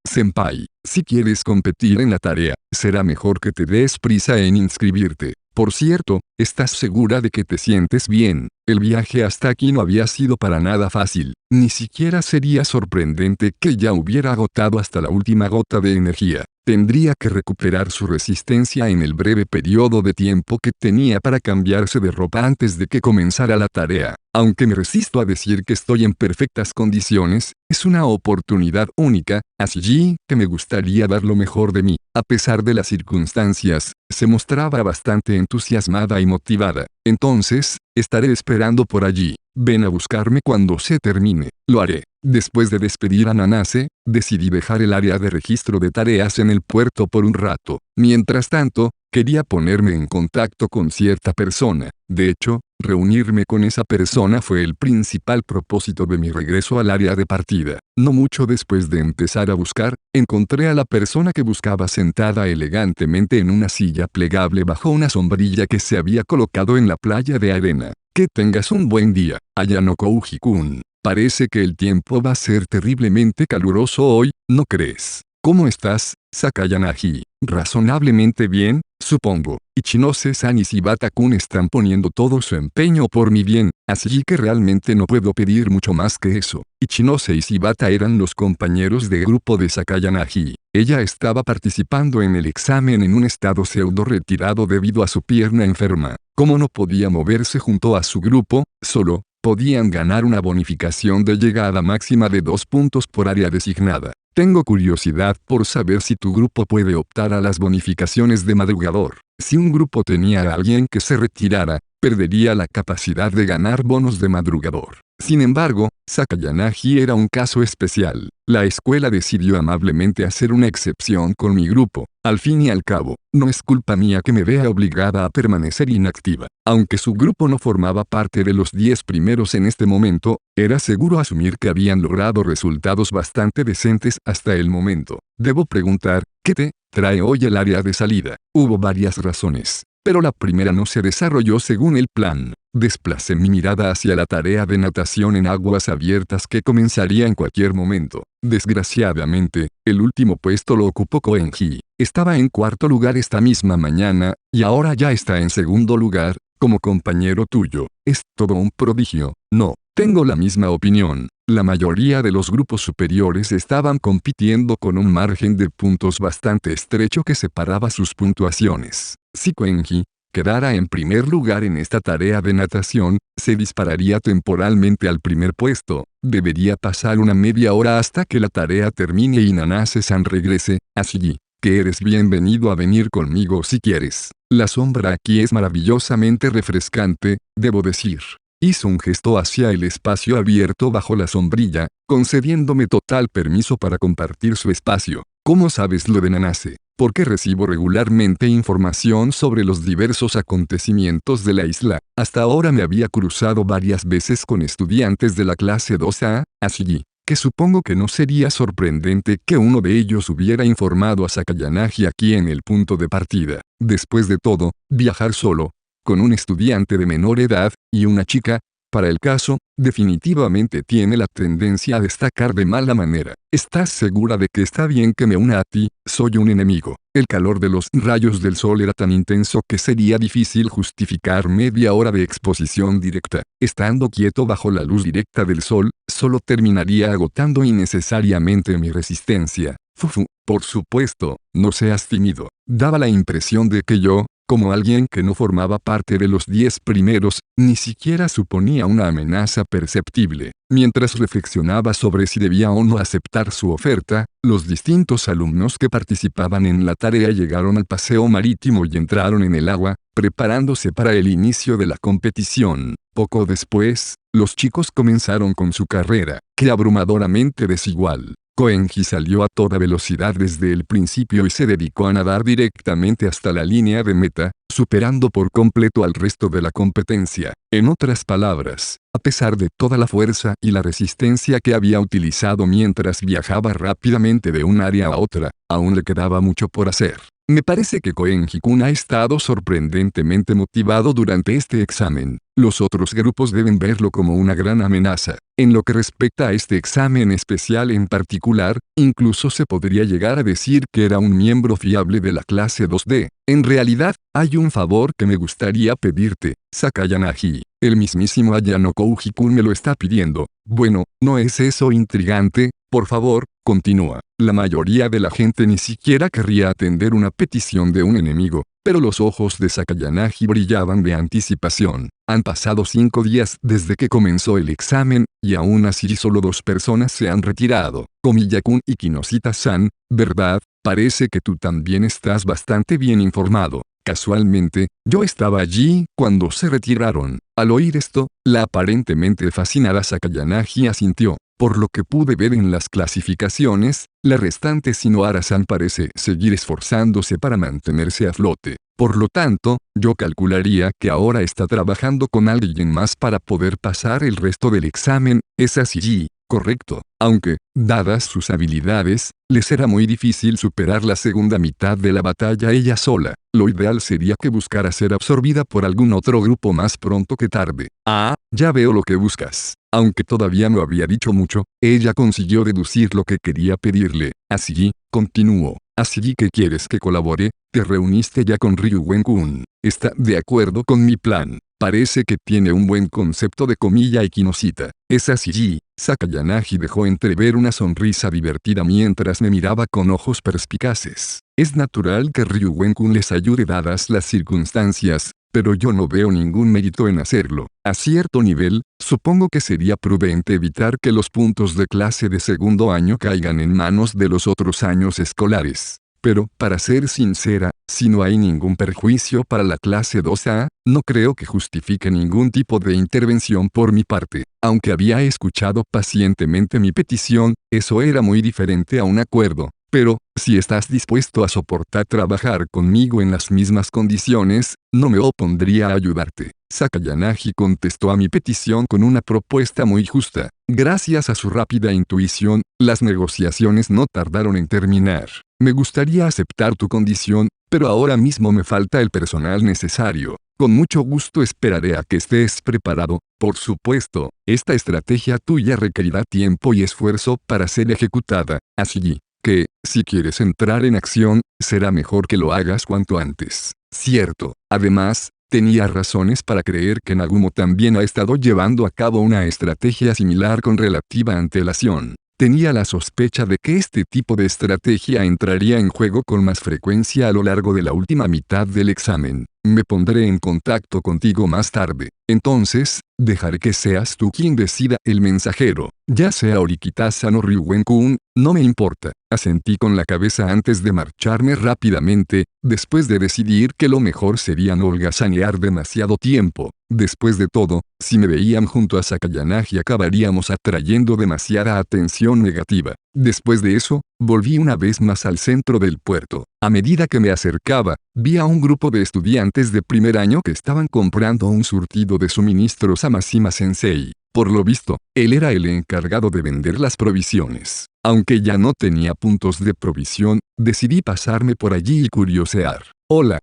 Speaker 1: Senpai, si quieres competir en la tarea, será mejor que te des prisa en inscribirte. Por cierto, ¿estás segura de que te sientes bien? El viaje hasta aquí no había sido para nada fácil. Ni siquiera sería sorprendente que ya hubiera agotado hasta la última gota de energía. Tendría que recuperar su resistencia en el breve periodo de tiempo que tenía para cambiarse de ropa antes de que comenzara la tarea. Aunque me resisto a decir que estoy en perfectas condiciones, es una oportunidad única, así que me gustaría dar lo mejor de mí. A pesar de las circunstancias, se mostraba bastante entusiasmada y motivada. Entonces, estaré esperando por allí. Ven a buscarme cuando se termine. Lo haré. Después de despedir a Nanase, decidí dejar el área de registro de tareas en el puerto por un rato. Mientras tanto, quería ponerme en contacto con cierta persona. De hecho, reunirme con esa persona fue el principal propósito de mi regreso al área de partida. No mucho después de empezar a buscar, encontré a la persona que buscaba sentada elegantemente en una silla plegable bajo una sombrilla que se había colocado en la playa de arena. Que tengas un buen día, Ayano Kouji-kun. Parece que el tiempo va a ser terriblemente caluroso hoy, ¿no crees? ¿Cómo estás, Sakayanagi? Razonablemente bien, supongo. Ichinose-san y Shibata-kun están poniendo todo su empeño por mi bien, así que realmente no puedo pedir mucho más que eso. Ichinose y Shibata eran los compañeros de grupo de Sakayanagi. Ella estaba participando en el examen en un estado pseudo retirado debido a su pierna enferma. Como no podía moverse junto a su grupo, solo podían ganar una bonificación de llegada máxima de 2 puntos por área designada. Tengo curiosidad por saber si tu grupo puede optar a las bonificaciones de madrugador. Si un grupo tenía a alguien que se retirara, perdería la capacidad de ganar bonos de madrugador. Sin embargo, Sakayanagi era un caso especial. La escuela decidió amablemente hacer una excepción con mi grupo. Al fin y al cabo, no es culpa mía que me vea obligada a permanecer inactiva. Aunque su grupo no formaba parte de los 10 primeros en este momento, era seguro asumir que habían logrado resultados bastante decentes hasta el momento. Debo preguntar, ¿qué te trae hoy el área de salida? Hubo varias razones, pero la primera no se desarrolló según el plan. Desplacé mi mirada hacia la tarea de natación en aguas abiertas que comenzaría en cualquier momento. Desgraciadamente, el último puesto lo ocupó Koenji. Estaba en cuarto lugar esta misma mañana, y ahora ya está en segundo lugar, como compañero tuyo. Es todo un prodigio, ¿no? Tengo la misma opinión. La mayoría de los grupos superiores estaban compitiendo con un margen de puntos bastante estrecho que separaba sus puntuaciones. Si Koenji quedara en primer lugar en esta tarea de natación, se dispararía temporalmente al primer puesto. Debería pasar una media hora hasta que la tarea termine y Nanase-san regrese, así que eres bienvenido a venir conmigo si quieres. La sombra aquí es maravillosamente refrescante, debo decir. Hizo un gesto hacia el espacio abierto bajo la sombrilla, concediéndome total permiso para compartir su espacio. ¿Cómo sabes lo de Nanase? porque recibo regularmente información sobre los diversos acontecimientos de la isla. Hasta ahora me había cruzado varias veces con estudiantes de la clase 2A, así que supongo que no sería sorprendente que uno de ellos hubiera informado a Sakayanagi aquí en el punto de partida. Después de todo, viajar solo, con un estudiante de menor edad, y una chica, para el caso, definitivamente tiene la tendencia a destacar de mala manera. ¿Estás segura de que está bien que me una a ti? Soy un enemigo. El calor de los rayos del sol era tan intenso que sería difícil justificar media hora de exposición directa. Estando quieto bajo la luz directa del sol, solo terminaría agotando innecesariamente mi resistencia. Fufu, por supuesto, no seas tímido. Daba la impresión de que yo, como alguien que no formaba parte de los 10 primeros, ni siquiera suponía una amenaza perceptible. Mientras reflexionaba sobre si debía o no aceptar su oferta, los distintos alumnos que participaban en la tarea llegaron al paseo marítimo y entraron en el agua, preparándose para el inicio de la competición. Poco después, los chicos comenzaron con su carrera, que abrumadoramente desigual. Koenji salió a toda velocidad desde el principio y se dedicó a nadar directamente hasta la línea de meta, superando por completo al resto de la competencia. En otras palabras, a pesar de toda la fuerza y la resistencia que había utilizado mientras viajaba rápidamente de un área a otra, aún le quedaba mucho por hacer. Me parece que Koenji-kun ha estado sorprendentemente motivado durante este examen. Los otros grupos deben verlo como una gran amenaza. En lo que respecta a este examen especial en particular, incluso se podría llegar a decir que era un miembro fiable de la clase 2D. En realidad, hay un favor que me gustaría pedirte, Sakayanagi. El mismísimo Ayano Kouji-kun me lo está pidiendo. Bueno, ¿no es eso intrigante? Por favor, continúa. La mayoría de la gente ni siquiera querría atender una petición de un enemigo, pero los ojos de Sakayanagi brillaban de anticipación. Han pasado 5 días desde que comenzó el examen, y aún así solo 2 personas se han retirado. Komiya-kun y Kinoshita-san, ¿verdad? Parece que tú también estás bastante bien informado. Casualmente, yo estaba allí cuando se retiraron. Al oír esto, la aparentemente fascinada Sakayanagi asintió. Por lo que pude ver en las clasificaciones, la restante Shinohara-san parece seguir esforzándose para mantenerse a flote. Por lo tanto, yo calcularía que ahora está trabajando con alguien más para poder pasar el resto del examen. Es así, correcto. Aunque, dadas sus habilidades, le será muy difícil superar la segunda mitad de la batalla ella sola. Lo ideal sería que buscara ser absorbida por algún otro grupo más pronto que tarde. Ah, ya veo lo que buscas. Aunque todavía no había dicho mucho, ella consiguió deducir lo que quería pedirle. Así, continuó. Así que quieres que colabore, te reuniste ya con Ryugen-kun. Está de acuerdo con mi plan. Parece que tiene un buen concepto de Komiya y Kinoshita. Es así. Sakayanagi dejó entrever una sonrisa divertida mientras me miraba con ojos perspicaces. Es natural que Ryugen-kun les ayude dadas las circunstancias, pero yo no veo ningún mérito en hacerlo. A cierto nivel, supongo que sería prudente evitar que los puntos de clase de segundo año caigan en manos de los otros años escolares. Pero, para ser sincera, si no hay ningún perjuicio para la clase 2A, no creo que justifique ningún tipo de intervención por mi parte. Aunque había escuchado pacientemente mi petición, eso era muy diferente a un acuerdo. Pero, si estás dispuesto a soportar trabajar conmigo en las mismas condiciones, no me opondría a ayudarte. Sakayanagi contestó a mi petición con una propuesta muy justa. Gracias a su rápida intuición, las negociaciones no tardaron en terminar. Me gustaría aceptar tu condición, pero ahora mismo me falta el personal necesario. Con mucho gusto esperaré a que estés preparado. Por supuesto, esta estrategia tuya requerirá tiempo y esfuerzo para ser ejecutada, así que, si quieres entrar en acción, será mejor que lo hagas cuanto antes. Cierto. Además, tenía razones para creer que Nagumo también ha estado llevando a cabo una estrategia similar con relativa antelación. Tenía la sospecha de que este tipo de estrategia entraría en juego con más frecuencia a lo largo de la última mitad del examen. Me pondré en contacto contigo más tarde. Entonces, dejaré que seas tú quien decida el mensajero. Ya sea Orikita-san o Ryugen-kun, no me importa. Asentí con la cabeza antes de marcharme rápidamente, después de decidir que lo mejor sería no holgazanear demasiado tiempo. Después de todo, si me veían junto a Sakayanagi acabaríamos atrayendo demasiada atención negativa. Después de eso, volví una vez más al centro del puerto. A medida que me acercaba, vi a un grupo de estudiantes de primer año que estaban comprando un surtido de suministros a Mashima Sensei. Por lo visto, él era el encargado de vender las provisiones. Aunque ya no tenía puntos de provisión, decidí pasarme por allí y curiosear. Hola,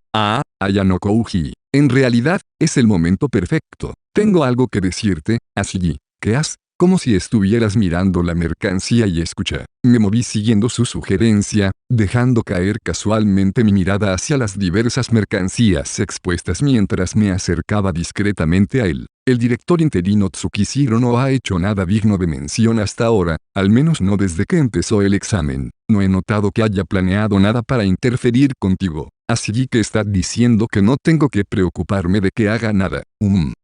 Speaker 1: Ayano Kouji. En realidad, es el momento perfecto. Tengo algo que decirte, Ashiji. ¿Qué has? Como si estuvieras mirando la mercancía y escucha. Me moví siguiendo su sugerencia, dejando caer casualmente mi mirada hacia las diversas mercancías expuestas mientras me acercaba discretamente a él. El director interino Tsukishiro no ha hecho nada digno de mención hasta ahora, al menos no desde que empezó el examen. No he notado que haya planeado nada para interferir contigo. Así que está diciendo que no tengo que preocuparme de que haga nada.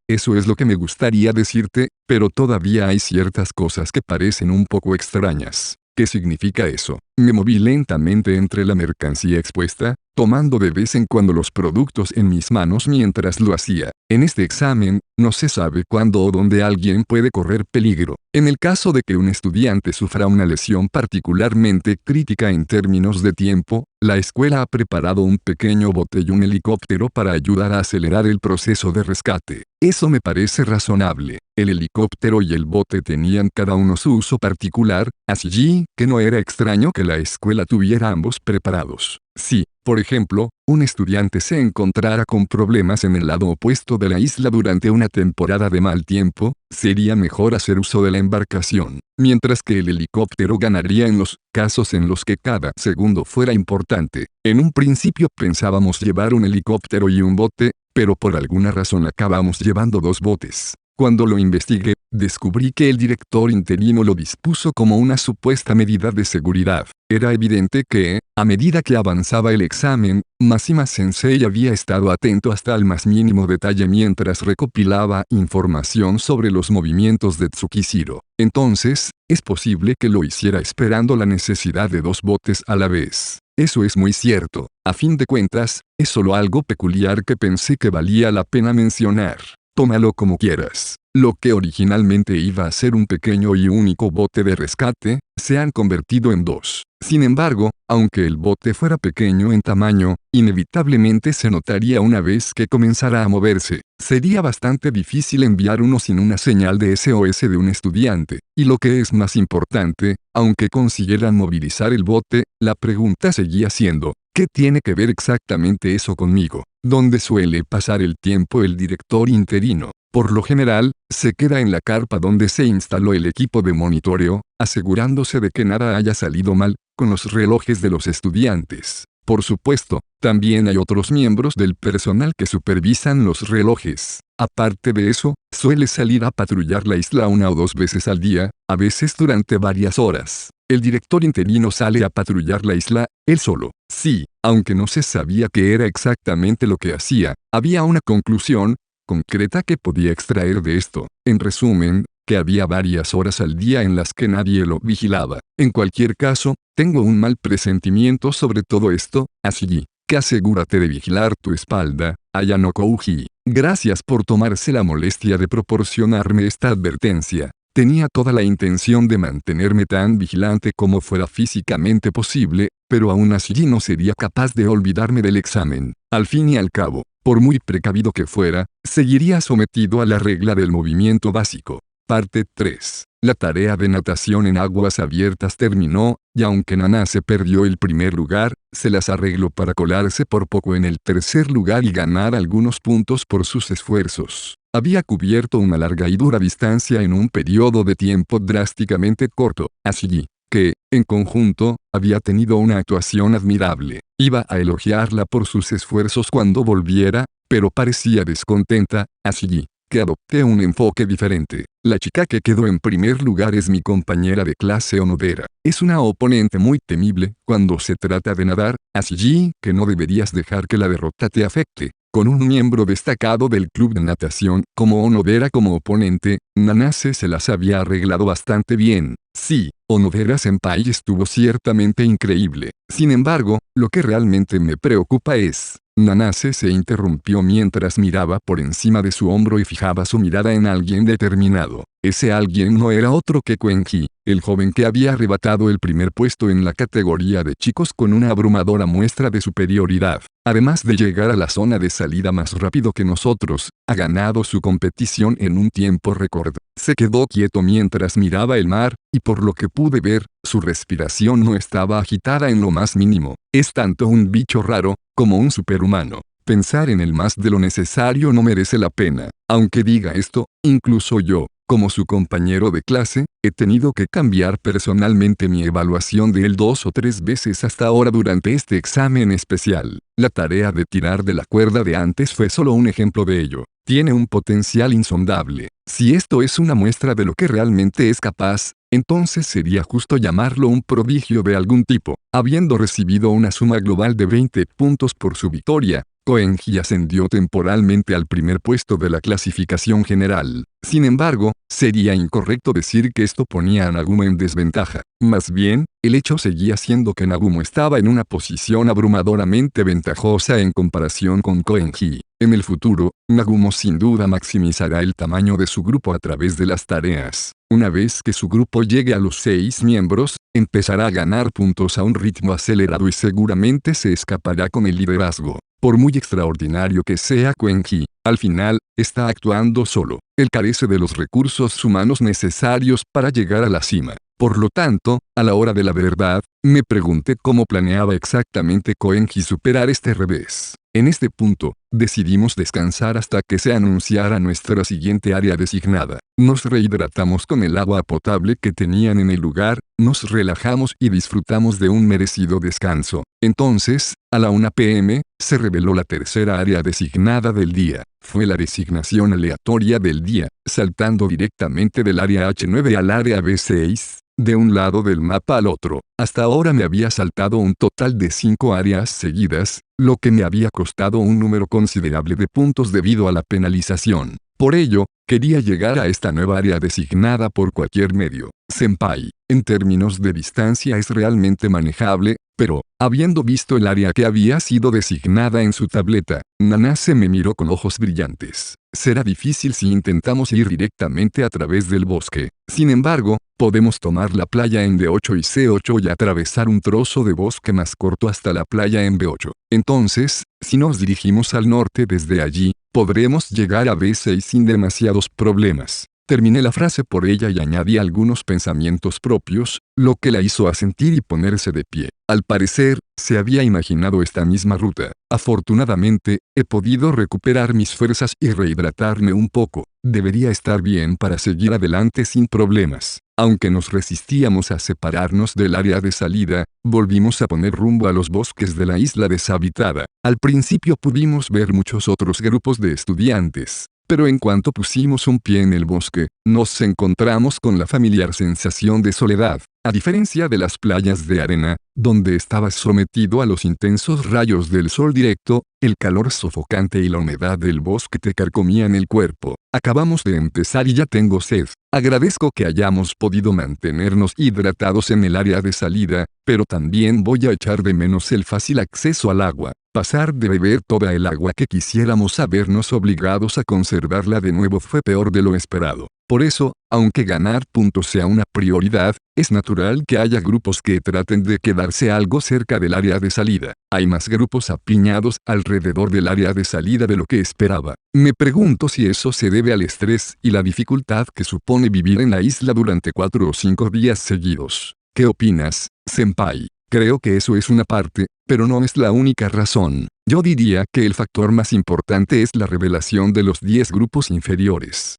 Speaker 1: Eso es lo que me gustaría decirte, pero todavía hay ciertas cosas que parecen un poco extrañas. ¿Qué significa eso? Me moví lentamente entre la mercancía expuesta, tomando de vez en cuando los productos en mis manos mientras lo hacía. En este examen, no se sabe cuándo o dónde alguien puede correr peligro. En el caso de que un estudiante sufra una lesión particularmente crítica en términos de tiempo, la escuela ha preparado un pequeño bote y un helicóptero para ayudar a acelerar el proceso de rescate. Eso me parece razonable. El helicóptero y el bote tenían cada uno su uso particular, así que no era extraño que la escuela tuviera ambos preparados. Si, por ejemplo, un estudiante se encontrara con problemas en el lado opuesto de la isla durante una temporada de mal tiempo, sería mejor hacer uso de la embarcación, mientras que el helicóptero ganaría en los casos en los que cada segundo fuera importante. En un principio pensábamos llevar un helicóptero y un bote, pero por alguna razón acabamos llevando dos botes. Cuando lo investigué, descubrí que el director interino lo dispuso como una supuesta medida de seguridad. Era evidente que, a medida que avanzaba el examen, Mashima Sensei había estado atento hasta el más mínimo detalle mientras recopilaba información sobre los movimientos de Tsukishiro. Entonces, es posible que lo hiciera esperando la necesidad de dos botes a la vez. Eso es muy cierto. A fin de cuentas, es solo algo peculiar que pensé que valía la pena mencionar. Tómalo como quieras. Lo que originalmente iba a ser un pequeño y único bote de rescate, se han convertido en dos. Sin embargo, aunque el bote fuera pequeño en tamaño, inevitablemente se notaría una vez que comenzara a moverse. Sería bastante difícil enviar uno sin una señal de SOS de un estudiante. Y lo que es más importante, aunque consiguieran movilizar el bote, la pregunta seguía siendo, ¿qué tiene que ver exactamente eso conmigo? ¿Dónde suele pasar el tiempo el director interino? Por lo general, se queda en la carpa donde se instaló el equipo de monitoreo, asegurándose de que nada haya salido mal, con los relojes de los estudiantes. Por supuesto, también hay otros miembros del personal que supervisan los relojes. Aparte de eso, suele salir a patrullar la isla una o dos veces al día, a veces durante varias horas. El director interino sale a patrullar la isla, él solo. Sí, aunque no se sabía qué era exactamente lo que hacía, había una conclusión concreta que podía extraer de esto. En resumen, que había varias horas al día en las que nadie lo vigilaba. En cualquier caso, tengo un mal presentimiento sobre todo esto, así que asegúrate de vigilar tu espalda, Ayano Kouji. Gracias por tomarse la molestia de proporcionarme esta advertencia. Tenía toda la intención de mantenerme tan vigilante como fuera físicamente posible, pero aún así no sería capaz de olvidarme del examen. Al fin y al cabo, por muy precavido que fuera, seguiría sometido a la regla del movimiento básico. Parte 3. La tarea de natación en aguas abiertas terminó, y aunque Nanase perdió el primer lugar, se las arregló para colarse por poco en el tercer lugar y ganar algunos puntos por sus esfuerzos. Había cubierto una larga y dura distancia en un periodo de tiempo drásticamente corto, así que, en conjunto, había tenido una actuación admirable. Iba a elogiarla por sus esfuerzos cuando volviera, pero parecía descontenta, así que adopté un enfoque diferente. La chica que quedó en primer lugar es mi compañera de clase Onodera. Es una oponente muy temible cuando se trata de nadar, así que no deberías dejar que la derrota te afecte. Con un miembro destacado del club de natación como Onodera como oponente, Nanase se las había arreglado bastante bien. Sí, Onodera-senpai estuvo ciertamente increíble. Sin embargo, lo que realmente me preocupa es, Nanase se interrumpió mientras miraba por encima de su hombro y fijaba su mirada en alguien determinado. Ese alguien no era otro que Quenji, el joven que había arrebatado el primer puesto en la categoría de chicos con una abrumadora muestra de superioridad. Además de llegar a la zona de salida más rápido que nosotros, ha ganado su competición en un tiempo récord. Se quedó quieto mientras miraba el mar, y por lo que pude ver, su respiración no estaba agitada en lo más mínimo. Es tanto un bicho raro, como un superhumano. Pensar en él más de lo necesario no merece la pena. Aunque diga esto, incluso yo, como su compañero de clase, he tenido que cambiar personalmente mi evaluación de él 2 o 3 veces hasta ahora durante este examen especial. La tarea de tirar de la cuerda de antes fue solo un ejemplo de ello. Tiene un potencial insondable. Si esto es una muestra de lo que realmente es capaz, entonces sería justo llamarlo un prodigio de algún tipo. Habiendo recibido una suma global de 20 puntos por su victoria, Koenji ascendió temporalmente al primer puesto de la clasificación general. Sin embargo, sería incorrecto decir que esto ponía a Nagumo en desventaja. Más bien, el hecho seguía siendo que Nagumo estaba en una posición abrumadoramente ventajosa en comparación con Koenji. En el futuro, Nagumo sin duda maximizará el tamaño de su grupo a través de las tareas. Una vez que su grupo llegue a los 6 miembros, empezará a ganar puntos a un ritmo acelerado y seguramente se escapará con el liderazgo. Por muy extraordinario que sea Quenji, al final, está actuando solo. Él carece de los recursos humanos necesarios para llegar a la cima. Por lo tanto, a la hora de la verdad, me pregunté cómo planeaba exactamente Koenji superar este revés. En este punto, decidimos descansar hasta que se anunciara nuestra siguiente área designada. Nos rehidratamos con el agua potable que tenían en el lugar, nos relajamos y disfrutamos de un merecido descanso. Entonces, a la 1 p.m., se reveló la tercera área designada del día. Fue la designación aleatoria del día, saltando directamente del área H9 al área B6. De un lado del mapa al otro. Hasta ahora me había saltado un total de 5 áreas seguidas, lo que me había costado un número considerable de puntos debido a la penalización. Por ello, quería llegar a esta nueva área designada por cualquier medio. Senpai, en términos de distancia es realmente manejable, pero, habiendo visto el área que había sido designada en su tableta, Nanase me miró con ojos brillantes. Será difícil si intentamos ir directamente a través del bosque. Sin embargo, podemos tomar la playa en B8 y C8 y atravesar un trozo de bosque más corto hasta la playa en B8. Entonces, si nos dirigimos al norte desde allí, podremos llegar a B6 sin demasiados problemas. Terminé la frase por ella y añadí algunos pensamientos propios, lo que la hizo asentir y ponerse de pie. Al parecer, se había imaginado esta misma ruta. Afortunadamente, he podido recuperar mis fuerzas y rehidratarme un poco. Debería estar bien para seguir adelante sin problemas. Aunque nos resistíamos a separarnos del área de salida, volvimos a poner rumbo a los bosques de la isla deshabitada. Al principio pudimos ver muchos otros grupos de estudiantes. Pero en cuanto pusimos un pie en el bosque, nos encontramos con la familiar sensación de soledad. A diferencia de las playas de arena, donde estabas sometido a los intensos rayos del sol directo, el calor sofocante y la humedad del bosque te carcomían el cuerpo. Acabamos de empezar y ya tengo sed. Agradezco que hayamos podido mantenernos hidratados en el área de salida, pero también voy a echar de menos el fácil acceso al agua. Pasar de beber toda el agua que quisiéramos a vernos obligados a conservarla de nuevo fue peor de lo esperado. Por eso, aunque ganar puntos sea una prioridad, es natural que haya grupos que traten de quedarse algo cerca del área de salida. Hay más grupos apiñados alrededor del área de salida de lo que esperaba. Me pregunto si eso se debe al estrés y la dificultad que supone vivir en la isla durante 4 o 5 días seguidos. ¿Qué opinas, senpai? Creo que eso es una parte, pero no es la única razón. Yo diría que el factor más importante es la revelación de los 10 grupos inferiores.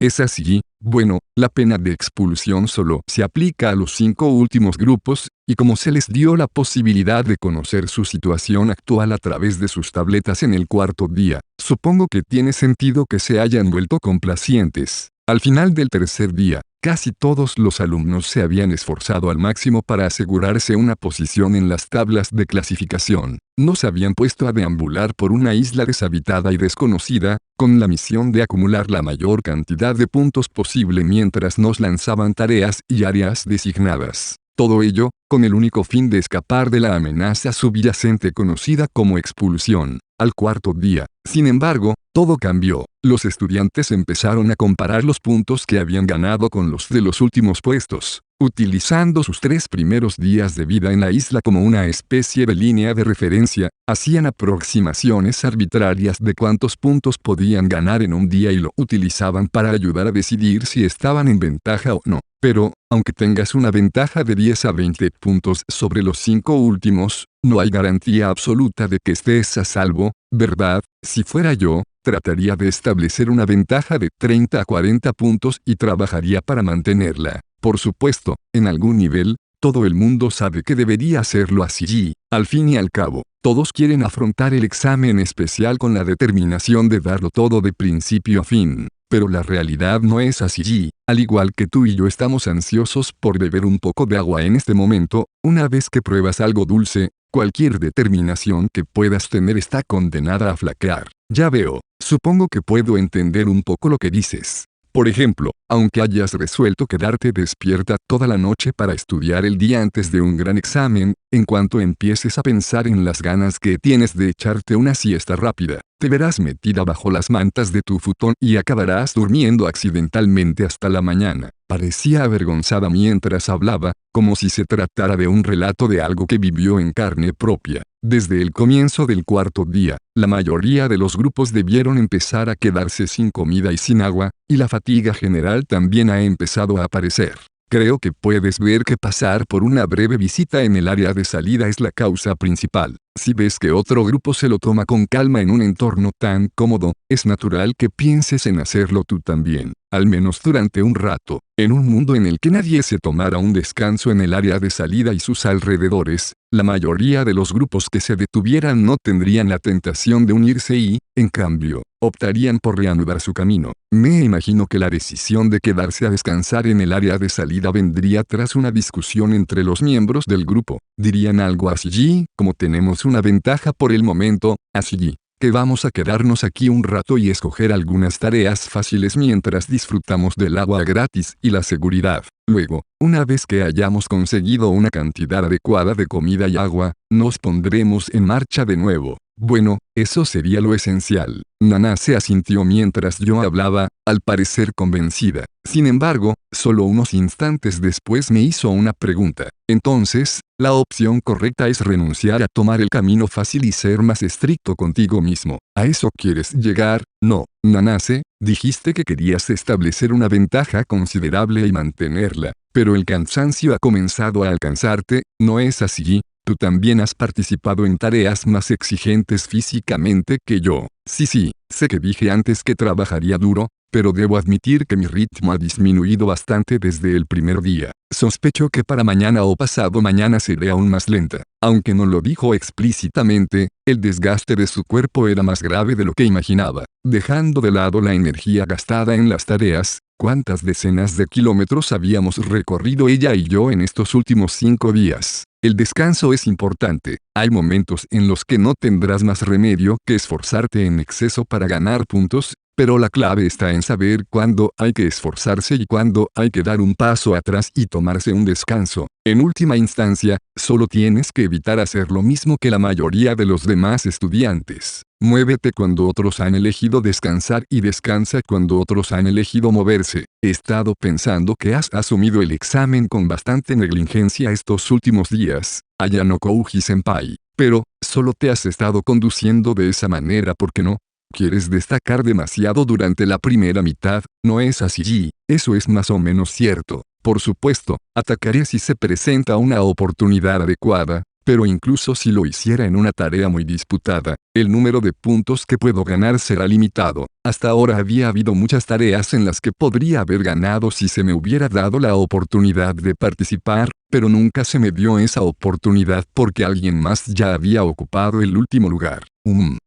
Speaker 1: ¿Es así? Bueno, la pena de expulsión solo se aplica a los 5 últimos grupos, y como se les dio la posibilidad de conocer su situación actual a través de sus tabletas en el 4.º día, supongo que tiene sentido que se hayan vuelto complacientes. Al final del 3.er día, casi todos los alumnos se habían esforzado al máximo para asegurarse una posición en las tablas de clasificación. No se habían puesto a deambular por una isla deshabitada y desconocida, con la misión de acumular la mayor cantidad de puntos posible mientras nos lanzaban tareas y áreas designadas. Todo ello, con el único fin de escapar de la amenaza subyacente conocida como expulsión. Al cuarto día, sin embargo, todo cambió. Los estudiantes empezaron a comparar los puntos que habían ganado con los de los últimos puestos, utilizando sus 3 primeros días de vida en la isla como una especie de línea de referencia. Hacían aproximaciones arbitrarias de cuántos puntos podían ganar en un día y lo utilizaban para ayudar a decidir si estaban en ventaja o no. Pero, aunque tengas una ventaja de 10 a 20 puntos sobre los 5 últimos, no hay garantía absoluta de que estés a salvo, ¿verdad? Si fuera yo, trataría de establecer una ventaja de 30 a 40 puntos y trabajaría para mantenerla. Por supuesto, en algún nivel, todo el mundo sabe que debería hacerlo así. Al fin y al cabo, todos quieren afrontar el examen especial con la determinación de darlo todo de principio a fin. Pero la realidad no es así. Al igual que tú y yo estamos ansiosos por beber un poco de agua en este momento, una vez que pruebas algo dulce, cualquier determinación que puedas tener está condenada a flaquear. Ya veo, supongo que puedo entender un poco lo que dices. Por ejemplo, aunque hayas resuelto quedarte despierta toda la noche para estudiar el día antes de un gran examen, en cuanto empieces a pensar en las ganas que tienes de echarte una siesta rápida, te verás metida bajo las mantas de tu futón y acabarás durmiendo accidentalmente hasta la mañana. Parecía avergonzada mientras hablaba, como si se tratara de un relato de algo que vivió en carne propia. Desde el comienzo del cuarto día, la mayoría de los grupos debieron empezar a quedarse sin comida y sin agua, y la fatiga general también ha empezado a aparecer. Creo que puedes ver que pasar por una breve visita en el área de salida es la causa principal. Si ves que otro grupo se lo toma con calma en un entorno tan cómodo, es natural que pienses en hacerlo tú también, al menos durante un rato. En un mundo en el que nadie se tomara un descanso en el área de salida y sus alrededores, la mayoría de los grupos que se detuvieran no tendrían la tentación de unirse y, en cambio, optarían por reanudar su camino. Me imagino que la decisión de quedarse a descansar en el área de salida vendría tras una discusión entre los miembros del grupo. Dirían algo así, como tenemos una ventaja por el momento, así que vamos a quedarnos aquí un rato y escoger algunas tareas fáciles mientras disfrutamos del agua gratis y la seguridad. Luego, una vez que hayamos conseguido una cantidad adecuada de comida y agua, nos pondremos en marcha de nuevo. Bueno, eso sería lo esencial. Nana se asintió mientras yo hablaba, al parecer convencida. Sin embargo, solo unos instantes después me hizo una pregunta. Entonces, la opción correcta es renunciar a tomar el camino fácil y ser más estricto contigo mismo. ¿A eso quieres llegar? No, Nanase, dijiste que querías establecer una ventaja considerable y mantenerla. Pero el cansancio ha comenzado a alcanzarte, ¿no es así? Tú también has participado en tareas más exigentes físicamente que yo. Sí, sé que dije antes que trabajaría duro, pero debo admitir que mi ritmo ha disminuido bastante desde el primer día. Sospecho que para mañana o pasado mañana seré aún más lenta. Aunque no lo dijo explícitamente, el desgaste de su cuerpo era más grave de lo que imaginaba. Dejando de lado la energía gastada en las tareas, ¿cuántas decenas de kilómetros habíamos recorrido ella y yo en estos últimos 5 días? El descanso es importante. Hay momentos en los que no tendrás más remedio que esforzarte en exceso para ganar puntos, pero la clave está en saber cuándo hay que esforzarse y cuándo hay que dar un paso atrás y tomarse un descanso. En última instancia, solo tienes que evitar hacer lo mismo que la mayoría de los demás estudiantes. Muévete cuando otros han elegido descansar y descansa cuando otros han elegido moverse. He estado pensando que has asumido el examen con bastante negligencia estos últimos días, Ayano Kouji-senpai. Pero, solo te has estado conduciendo de esa manera porque no quieres destacar demasiado durante la primera mitad, ¿no es así? Eso es más o menos cierto. Por supuesto, atacaré si se presenta una oportunidad adecuada, pero incluso si lo hiciera en una tarea muy disputada, el número de puntos que puedo ganar será limitado. Hasta ahora había habido muchas tareas en las que podría haber ganado si se me hubiera dado la oportunidad de participar, pero nunca se me dio esa oportunidad porque alguien más ya había ocupado el último lugar.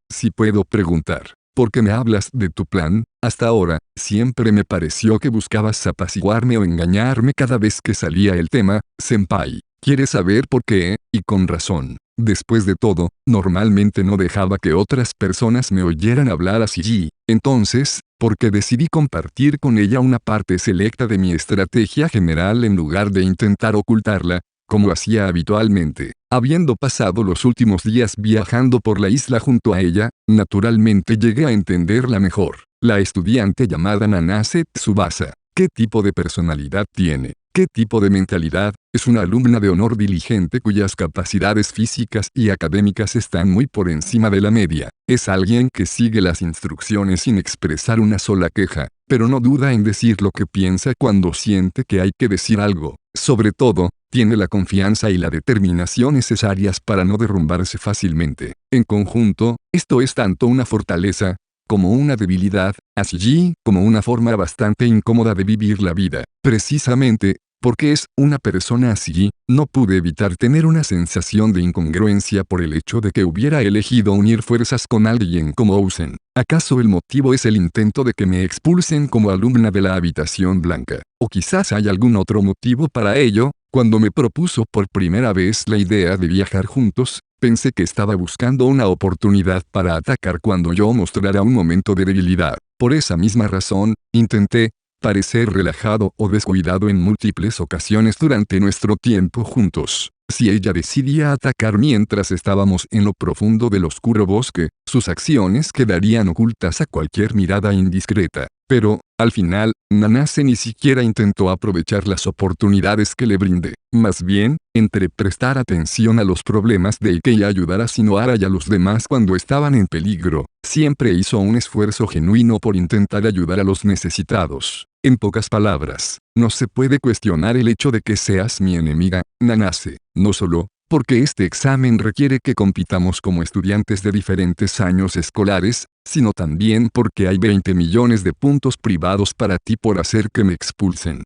Speaker 1: Si puedo preguntar, ¿por qué me hablas de tu plan? Hasta ahora, siempre me pareció que buscabas apaciguarme o engañarme cada vez que salía el tema, senpai. ¿Quieres saber por qué? Y con razón. Después de todo, normalmente no dejaba que otras personas me oyeran hablar así. Entonces, ¿por qué decidí compartir con ella una parte selecta de mi estrategia general en lugar de intentar ocultarla? como hacía habitualmente. Habiendo pasado los últimos días viajando por la isla junto a ella, naturalmente llegué a entenderla mejor. La estudiante llamada Nanase Tsubasa. ¿Qué tipo de personalidad tiene? ¿Qué tipo de mentalidad? Es una alumna de honor diligente cuyas capacidades físicas y académicas están muy por encima de la media. Es alguien que sigue las instrucciones sin expresar una sola queja, pero no duda en decir lo que piensa cuando siente que hay que decir algo. Sobre todo, tiene la confianza y la determinación necesarias para no derrumbarse fácilmente. En conjunto, esto es tanto una fortaleza como una debilidad, así como una forma bastante incómoda de vivir la vida. Precisamente, porque es una persona así, no pude evitar tener una sensación de incongruencia por el hecho de que hubiera elegido unir fuerzas con alguien como Ousen. ¿Acaso el motivo es el intento de que me expulsen como alumna de la habitación blanca? ¿O quizás hay algún otro motivo para ello? Cuando me propuso por primera vez la idea de viajar juntos, pensé que estaba buscando una oportunidad para atacar cuando yo mostrara un momento de debilidad. Por esa misma razón, intenté parecer relajado o descuidado en múltiples ocasiones durante nuestro tiempo juntos. Si ella decidía atacar mientras estábamos en lo profundo del oscuro bosque, sus acciones quedarían ocultas a cualquier mirada indiscreta. Pero, al final, Nanase ni siquiera intentó aprovechar las oportunidades que le brindé. Más bien, entre prestar atención a los problemas de Ike y ayudar a Shinohara y a los demás cuando estaban en peligro, siempre hizo un esfuerzo genuino por intentar ayudar a los necesitados. En pocas palabras, no se puede cuestionar el hecho de que seas mi enemiga, Nanase. No solo porque este examen requiere que compitamos como estudiantes de diferentes años escolares, sino también porque hay 20 millones de puntos privados para ti por hacer que me expulsen.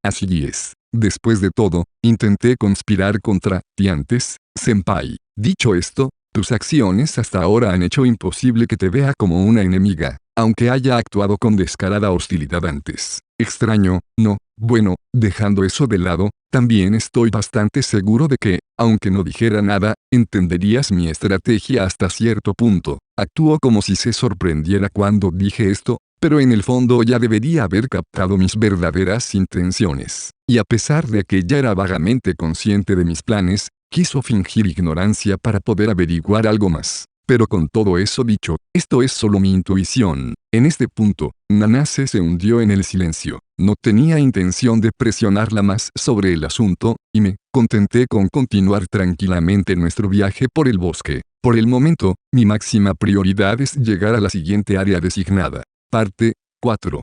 Speaker 1: Así es. Después de todo, intenté conspirar contra ti antes, senpai. Dicho esto, tus acciones hasta ahora han hecho imposible que te vea como una enemiga, aunque haya actuado con descarada hostilidad antes. Extraño, ¿no? Bueno, dejando eso de lado, también estoy bastante seguro de que, aunque no dijera nada, entenderías mi estrategia hasta cierto punto. Actuó como si se sorprendiera cuando dije esto, pero en el fondo ya debería haber captado mis verdaderas intenciones. Y a pesar de que ya era vagamente consciente de mis planes, quiso fingir ignorancia para poder averiguar algo más. Pero con todo eso dicho, esto es solo mi intuición. En este punto, Nanase se hundió en el silencio. No tenía intención de presionarla más sobre el asunto, y me contenté con continuar tranquilamente nuestro viaje por el bosque. Por el momento, mi máxima prioridad es llegar a la siguiente área designada. Parte 4.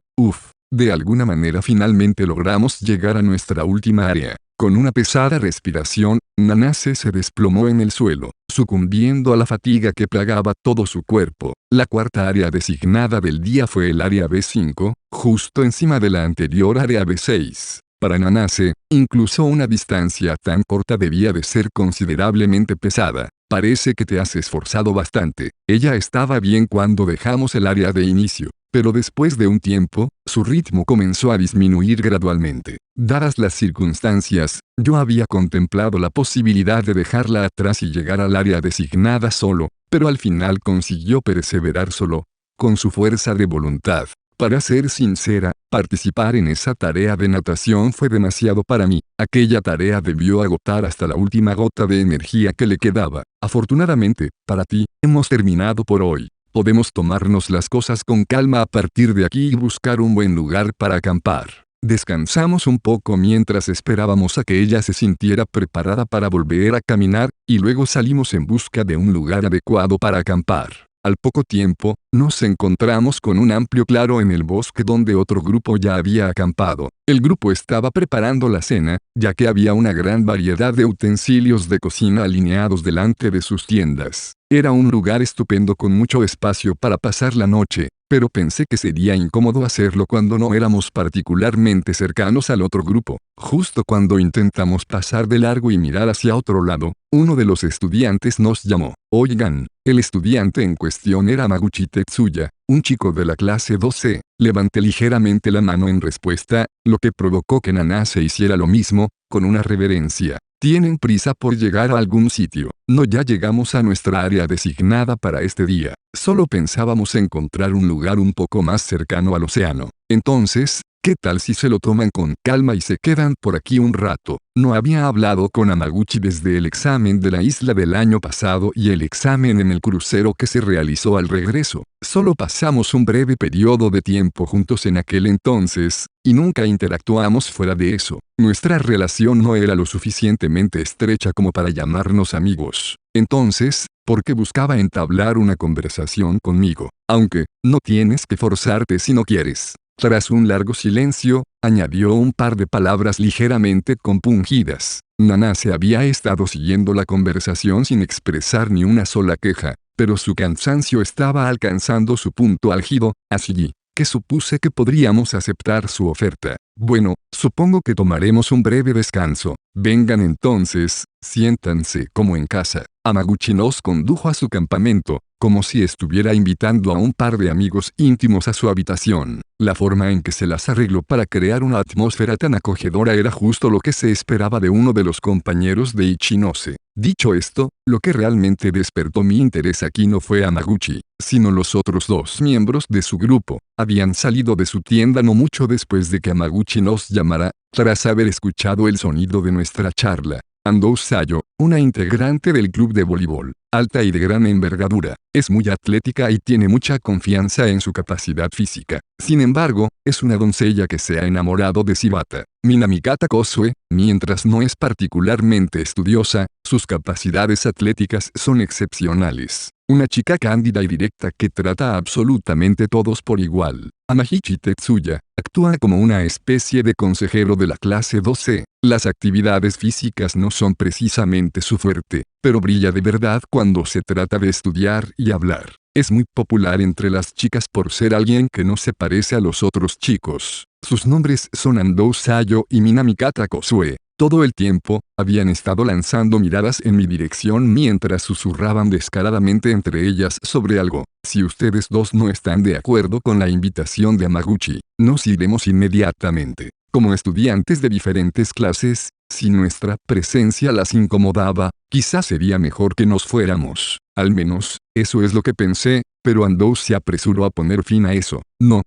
Speaker 1: De alguna manera finalmente logramos llegar a nuestra última área. Con una pesada respiración, Nanase se desplomó en el suelo, sucumbiendo a la fatiga que plagaba todo su cuerpo. La cuarta área designada del día fue el área B5, justo encima de la anterior área B6. Para Nanase, incluso una distancia tan corta debía de ser considerablemente pesada. Parece que te has esforzado bastante. Ella estaba bien cuando dejamos el área de inicio, pero después de un tiempo, su ritmo comenzó a disminuir gradualmente. Dadas las circunstancias, yo había contemplado la posibilidad de dejarla atrás y llegar al área designada solo, pero al final consiguió perseverar solo, con su fuerza de voluntad. Para ser sincera, participar en esa tarea de natación fue demasiado para mí. Aquella tarea debió agotar hasta la última gota de energía que le quedaba. Afortunadamente, para ti, hemos terminado por hoy. Podemos tomarnos las cosas con calma a partir de aquí y buscar un buen lugar para acampar. Descansamos un poco mientras esperábamos a que ella se sintiera preparada para volver a caminar, y luego salimos en busca de un lugar adecuado para acampar. Al poco tiempo, nos encontramos con un amplio claro en el bosque donde otro grupo ya había acampado. El grupo estaba preparando la cena, ya que había una gran variedad de utensilios de cocina alineados delante de sus tiendas. Era un lugar estupendo con mucho espacio para pasar la noche, pero pensé que sería incómodo hacerlo cuando no éramos particularmente cercanos al otro grupo. Justo cuando intentamos pasar de largo y mirar hacia otro lado, uno de los estudiantes nos llamó. Oigan, el estudiante en cuestión era Maguchi Tetsuya, un chico de la clase 2C. Levanté ligeramente la mano en respuesta, lo que provocó que Nanase hiciera lo mismo, con una reverencia. ¿Tienen prisa por llegar a algún sitio? No, ya llegamos a nuestra área designada para este día. Solo pensábamos encontrar un lugar un poco más cercano al océano. Entonces, ¿Qué tal si se lo toman con calma y se quedan por aquí un rato? No había hablado con Hamaguchi desde el examen de la isla del año pasado y el examen en el crucero que se realizó al regreso. Solo pasamos un breve periodo de tiempo juntos en aquel entonces, y nunca interactuamos fuera de eso. Nuestra relación no era lo suficientemente estrecha como para llamarnos amigos. Entonces, ¿por qué buscaba entablar una conversación conmigo? Aunque, no tienes que forzarte si no quieres. Tras un largo silencio, añadió un par de palabras ligeramente compungidas. Nana se había estado siguiendo la conversación sin expresar ni una sola queja, pero su cansancio estaba alcanzando su punto álgido, así que supuse que podríamos aceptar su oferta. Bueno, supongo que tomaremos un breve descanso. Vengan entonces, siéntanse como en casa. Hamaguchi nos condujo a su campamento, como si estuviera invitando a un par de amigos íntimos a su habitación. La forma en que se las arregló para crear una atmósfera tan acogedora era justo lo que se esperaba de uno de los compañeros de Ichinose. Dicho esto, lo que realmente despertó mi interés aquí no fue Hamaguchi, sino los otros dos miembros de su grupo. Habían salido de su tienda no mucho después de que Hamaguchi nos llamara, tras haber escuchado el sonido de nuestra charla. Ando Sayo, una integrante del club de voleibol, alta y de gran envergadura, es muy atlética y tiene mucha confianza en su capacidad física. Sin embargo, es una doncella que se ha enamorado de Shibata. Minamikata Kosue, mientras no es particularmente estudiosa, sus capacidades atléticas son excepcionales. Una chica cándida y directa que trata a absolutamente todos por igual. Amahichi Tetsuya actúa como una especie de consejero de la clase 12. Las actividades físicas no son precisamente su fuerte, pero brilla de verdad cuando se trata de estudiar y hablar. Es muy popular entre las chicas por ser alguien que no se parece a los otros chicos. Sus nombres son Ando Sayo y Minamikata Kosue. Todo el tiempo, habían estado lanzando miradas en mi dirección mientras susurraban descaradamente entre ellas sobre algo. Si ustedes dos no están de acuerdo con la invitación de Hamaguchi, nos iremos inmediatamente. Como estudiantes de diferentes clases, si nuestra presencia las incomodaba, quizás sería mejor que nos fuéramos. Al menos, eso es lo que pensé, pero Ando se apresuró a poner fin a eso. No,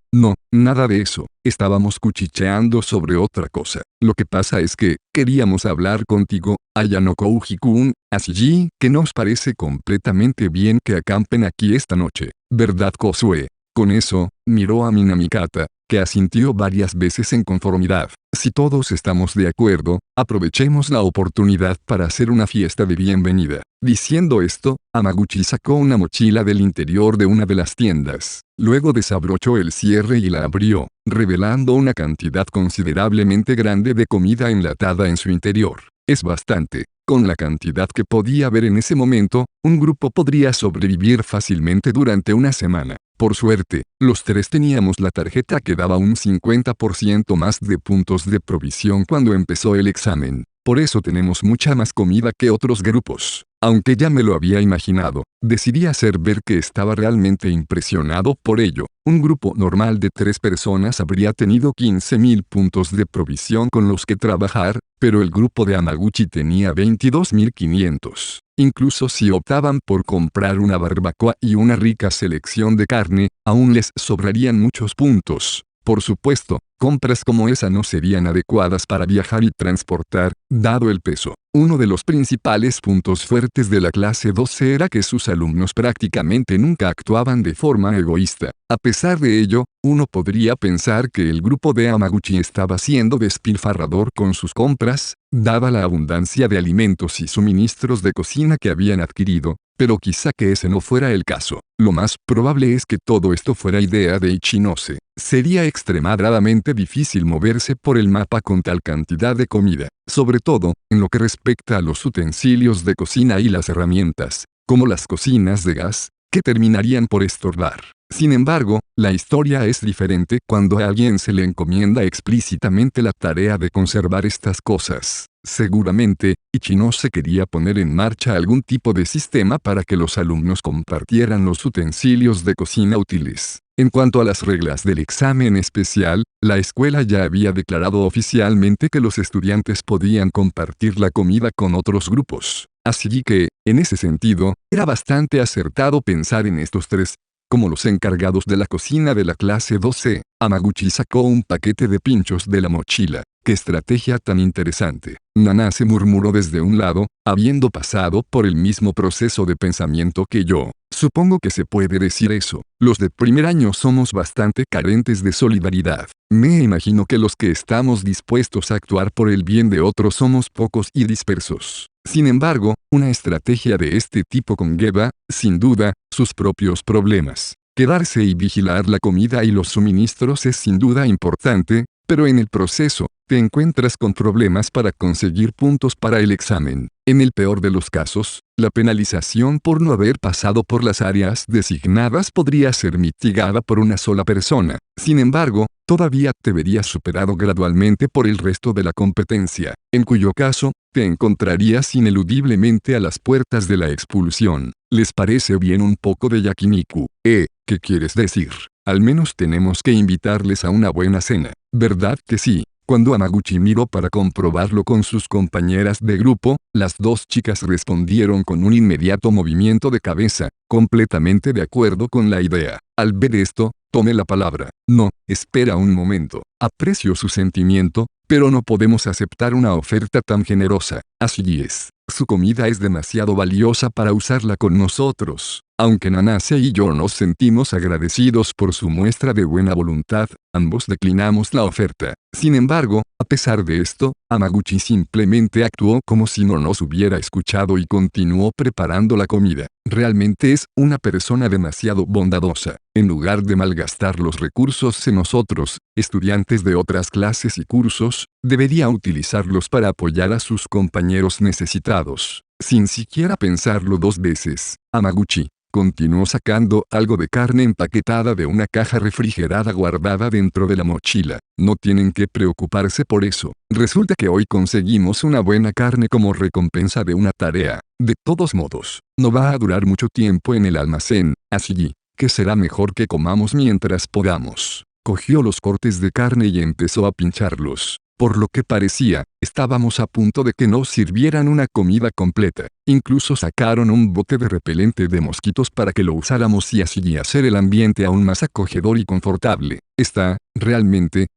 Speaker 1: nada de eso. Estábamos cuchicheando sobre otra cosa. Lo que pasa es que, queríamos hablar contigo, Ayano Kouji-kun, así que nos parece completamente bien que acampen aquí esta noche. ¿Verdad, Kosue? Con eso, miró a Minamikata, que asintió varias veces en conformidad. Si todos estamos de acuerdo, aprovechemos la oportunidad para hacer una fiesta de bienvenida. Diciendo esto, Hamaguchi sacó una mochila del interior de una de las tiendas. Luego desabrochó el cierre y la abrió, revelando una cantidad considerablemente grande de comida enlatada en su interior. Es bastante. Con la cantidad que podía haber en ese momento, un grupo podría sobrevivir fácilmente durante una semana. Por suerte, los tres teníamos la tarjeta que daba un 50% más de puntos de provisión cuando empezó el examen. Por eso tenemos mucha más comida que otros grupos. Aunque ya me lo había imaginado, decidí hacer ver que estaba realmente impresionado por ello. Un grupo normal de 3 personas habría tenido 15.000 puntos de provisión con los que trabajar, pero el grupo de Hamaguchi tenía 22.500. Incluso si optaban por comprar una barbacoa y una rica selección de carne, aún les sobrarían muchos puntos. Por supuesto, compras como esa no serían adecuadas para viajar y transportar, dado el peso. Uno de los principales puntos fuertes de la clase 12 era que sus alumnos prácticamente nunca actuaban de forma egoísta. A pesar de ello, uno podría pensar que el grupo de Hamaguchi estaba siendo despilfarrador con sus compras, dada la abundancia de alimentos y suministros de cocina que habían adquirido, pero quizá que ese no fuera el caso. Lo más probable es que todo esto fuera idea de Ichinose. Sería extremadamente difícil moverse por el mapa con tal cantidad de comida, sobre todo, en lo que respecta a los utensilios de cocina y las herramientas, como las cocinas de gas, que terminarían por estorbar. Sin embargo, la historia es diferente cuando a alguien se le encomienda explícitamente la tarea de conservar estas cosas. Seguramente, Ichinose quería poner en marcha algún tipo de sistema para que los alumnos compartieran los utensilios de cocina útiles. En cuanto a las reglas del examen especial, la escuela ya había declarado oficialmente que los estudiantes podían compartir la comida con otros grupos. Así que, en ese sentido, era bastante acertado pensar en estos 3 como los encargados de la cocina de la clase 2C. Hamaguchi sacó un paquete de pinchos de la mochila. ¡Qué estrategia tan interesante! Nanase murmuró desde un lado, habiendo pasado por el mismo proceso de pensamiento que yo. Supongo que se puede decir eso. Los de primer año somos bastante carentes de solidaridad. Me imagino que los que estamos dispuestos a actuar por el bien de otros somos pocos y dispersos. Sin embargo, una estrategia de este tipo conlleva, sin duda, sus propios problemas. Quedarse y vigilar la comida y los suministros es sin duda importante, pero en el proceso, te encuentras con problemas para conseguir puntos para el examen. En el peor de los casos, la penalización por no haber pasado por las áreas designadas podría ser mitigada por una sola persona. Sin embargo, todavía te verías superado gradualmente por el resto de la competencia, en cuyo caso, te encontrarías ineludiblemente a las puertas de la expulsión. ¿Les parece bien un poco de yakiniku? ¿Qué quieres decir? Al menos tenemos que invitarles a una buena cena, ¿verdad que sí? Cuando Hamaguchi miró para comprobarlo con sus compañeras de grupo, las dos chicas respondieron con un inmediato movimiento de cabeza, completamente de acuerdo con la idea. Al ver esto, tomé la palabra. No, espera un momento. Aprecio su sentimiento, pero no podemos aceptar una oferta tan generosa. Así es. Su comida es demasiado valiosa para usarla con nosotros. Aunque Nanase y yo nos sentimos agradecidos por su muestra de buena voluntad, ambos declinamos la oferta. Sin embargo, a pesar de esto, Hamaguchi simplemente actuó como si no nos hubiera escuchado y continuó preparando la comida. Realmente es una persona demasiado bondadosa. En lugar de malgastar los recursos en nosotros, estudiantes de otras clases y cursos, debería utilizarlos para apoyar a sus compañeros necesitados. Sin siquiera pensarlo dos veces, Hamaguchi continuó sacando algo de carne empaquetada de una caja refrigerada guardada dentro de la mochila. No tienen que preocuparse por eso. Resulta que hoy conseguimos una buena carne como recompensa de una tarea. De todos modos, no va a durar mucho tiempo en el almacén, así que será mejor que comamos mientras podamos. Cogió los cortes de carne y empezó a pincharlos. Por lo que parecía, estábamos a punto de que nos sirvieran una comida completa. Incluso sacaron un bote de repelente de mosquitos para que lo usáramos y así hacer el ambiente aún más acogedor y confortable. Está, realmente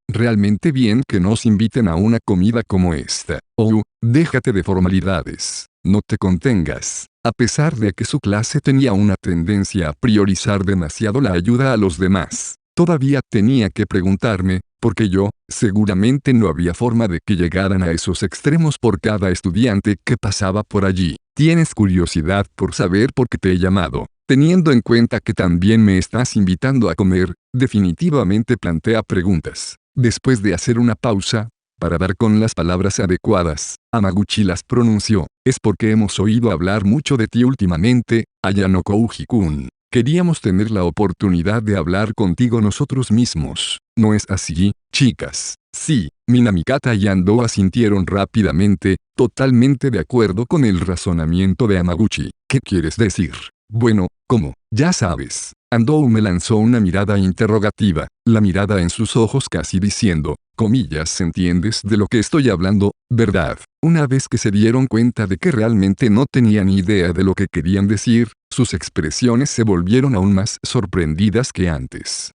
Speaker 1: bien que nos inviten a una comida como esta. Oh, déjate de formalidades. No te contengas. A pesar de que su clase tenía una tendencia a priorizar demasiado la ayuda a los demás, todavía tenía que preguntarme, porque yo, seguramente no había forma de que llegaran a esos extremos por cada estudiante que pasaba por allí. ¿Tienes curiosidad por saber por qué te he llamado? Teniendo en cuenta que también me estás invitando a comer, definitivamente plantea preguntas. Después de hacer una pausa, para dar con las palabras adecuadas, Hamaguchi las pronunció. Es porque hemos oído hablar mucho de ti últimamente, Ayano Kouji-kun. Queríamos tener la oportunidad de hablar contigo nosotros mismos. ¿No es así, chicas? Sí, Minamikata y Ando asintieron rápidamente, totalmente de acuerdo con el razonamiento de Hamaguchi. ¿Qué quieres decir? Bueno, ¿cómo? Ya sabes. Ando me lanzó una mirada interrogativa, la mirada en sus ojos casi diciendo, comillas, ¿entiendes de lo que estoy hablando, verdad? Una vez que se dieron cuenta de que realmente no tenían idea de lo que querían decir, sus expresiones se volvieron aún más sorprendidas que antes.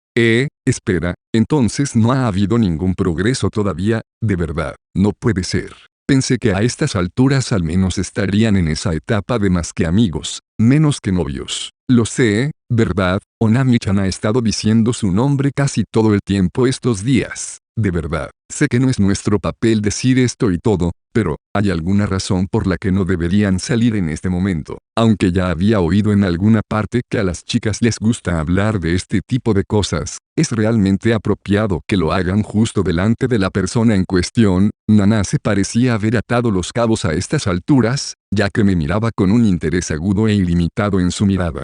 Speaker 1: Espera, entonces no ha habido ningún progreso todavía, de verdad, no puede ser. Pensé que a estas alturas al menos estarían en esa etapa de más que amigos, menos que novios. Lo sé, ¿verdad? Onami-chan ha estado diciendo su nombre casi todo el tiempo estos días. De verdad, sé que no es nuestro papel decir esto y todo, pero, ¿hay alguna razón por la que no deberían salir en este momento? Aunque ya había oído en alguna parte que a las chicas les gusta hablar de este tipo de cosas, ¿es realmente apropiado que lo hagan justo delante de la persona en cuestión? Nanase parecía haber atado los cabos a estas alturas, ya que me miraba con un interés agudo e ilimitado en su mirada.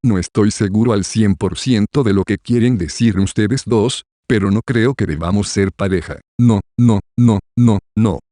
Speaker 1: No estoy seguro al 100% de lo que quieren decir ustedes dos, pero no creo que debamos ser pareja. No.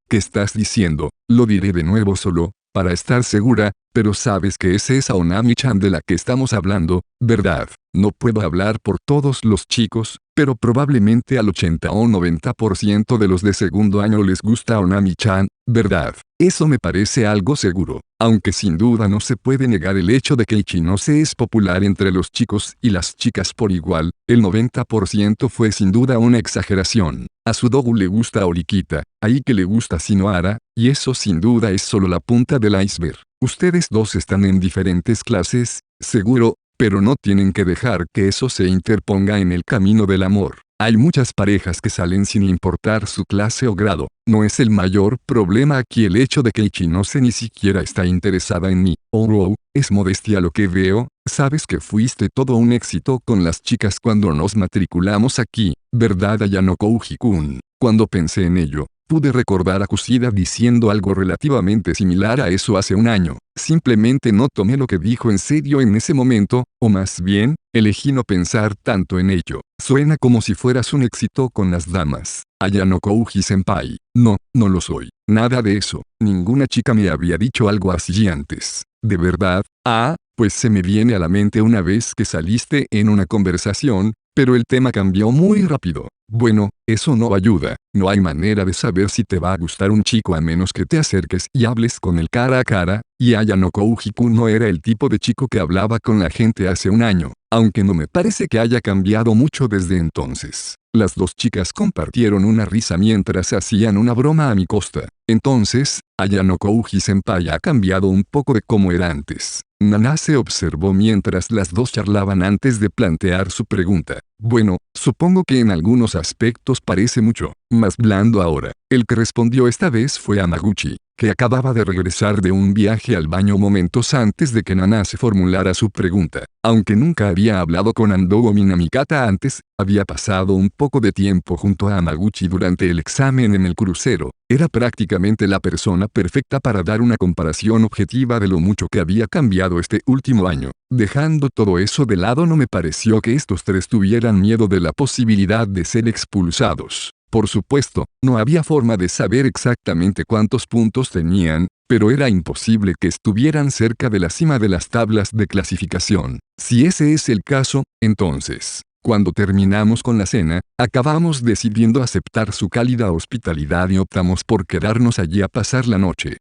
Speaker 1: ¿Qué estás diciendo? Lo diré de nuevo solo, para estar segura, pero sabes que es esa Onami-chan de la que estamos hablando, ¿verdad? No puedo hablar por todos los chicos, pero probablemente al 80 o 90% de los de segundo año les gusta Onami-chan, ¿verdad? Eso me parece algo seguro. Aunque sin duda no se puede negar el hecho de que Ichinose es popular entre los chicos y las chicas por igual, el 90% fue sin duda una exageración. A Sudoku le gusta Orikita, a Ike le gusta Shinohara, y eso sin duda es solo la punta del iceberg. Ustedes dos están en diferentes clases, seguro, pero no tienen que dejar que eso se interponga en el camino del amor. Hay muchas parejas que salen sin importar su clase o grado. No es el mayor problema aquí el hecho de que Ichinose ni siquiera está interesada en mí. Oh wow, es modestia lo que veo. Sabes que fuiste todo un éxito con las chicas cuando nos matriculamos aquí, ¿verdad Ayano Kouji-kun? Cuando pensé en ello, pude recordar a Kushida diciendo algo relativamente similar a eso hace un año. Simplemente no tomé lo que dijo en serio en ese momento, o más bien, elegí no pensar tanto en ello. Suena como si fueras un éxito con las damas. Ayano Kouji-senpai. No, no lo soy. Nada de eso. Ninguna chica me había dicho algo así antes. ¿De verdad? Ah, pues se me viene a la mente una vez que saliste en una conversación, pero el tema cambió muy rápido. Bueno, eso no ayuda. No hay manera de saber si te va a gustar un chico a menos que te acerques y hables con él cara a cara, y Ayano Kouji-kun no era el tipo de chico que hablaba con la gente hace un año, aunque no me parece que haya cambiado mucho desde entonces. Las dos chicas compartieron una risa mientras hacían una broma a mi costa. Entonces, Ayano Kouji-senpai ha cambiado un poco de cómo era antes. Nanase observó mientras las dos charlaban antes de plantear su pregunta. Bueno, supongo que en algunos aspectos parece mucho más blando ahora. El que respondió esta vez fue Hamaguchi, que acababa de regresar de un viaje al baño momentos antes de que Nanase formulara su pregunta. Aunque nunca había hablado con Andogo Minamikata antes, había pasado un poco de tiempo junto a Hamaguchi durante el examen en el crucero. Era prácticamente la persona perfecta para dar una comparación objetiva de lo mucho que había cambiado este último año. Dejando todo eso de lado, no me pareció que estos tres tuvieran miedo de la posibilidad de ser expulsados. Por supuesto, no había forma de saber exactamente cuántos puntos tenían, pero era imposible que estuvieran cerca de la cima de las tablas de clasificación. Si ese es el caso, entonces, cuando terminamos con la cena, acabamos decidiendo aceptar su cálida hospitalidad y optamos por quedarnos allí a pasar la noche.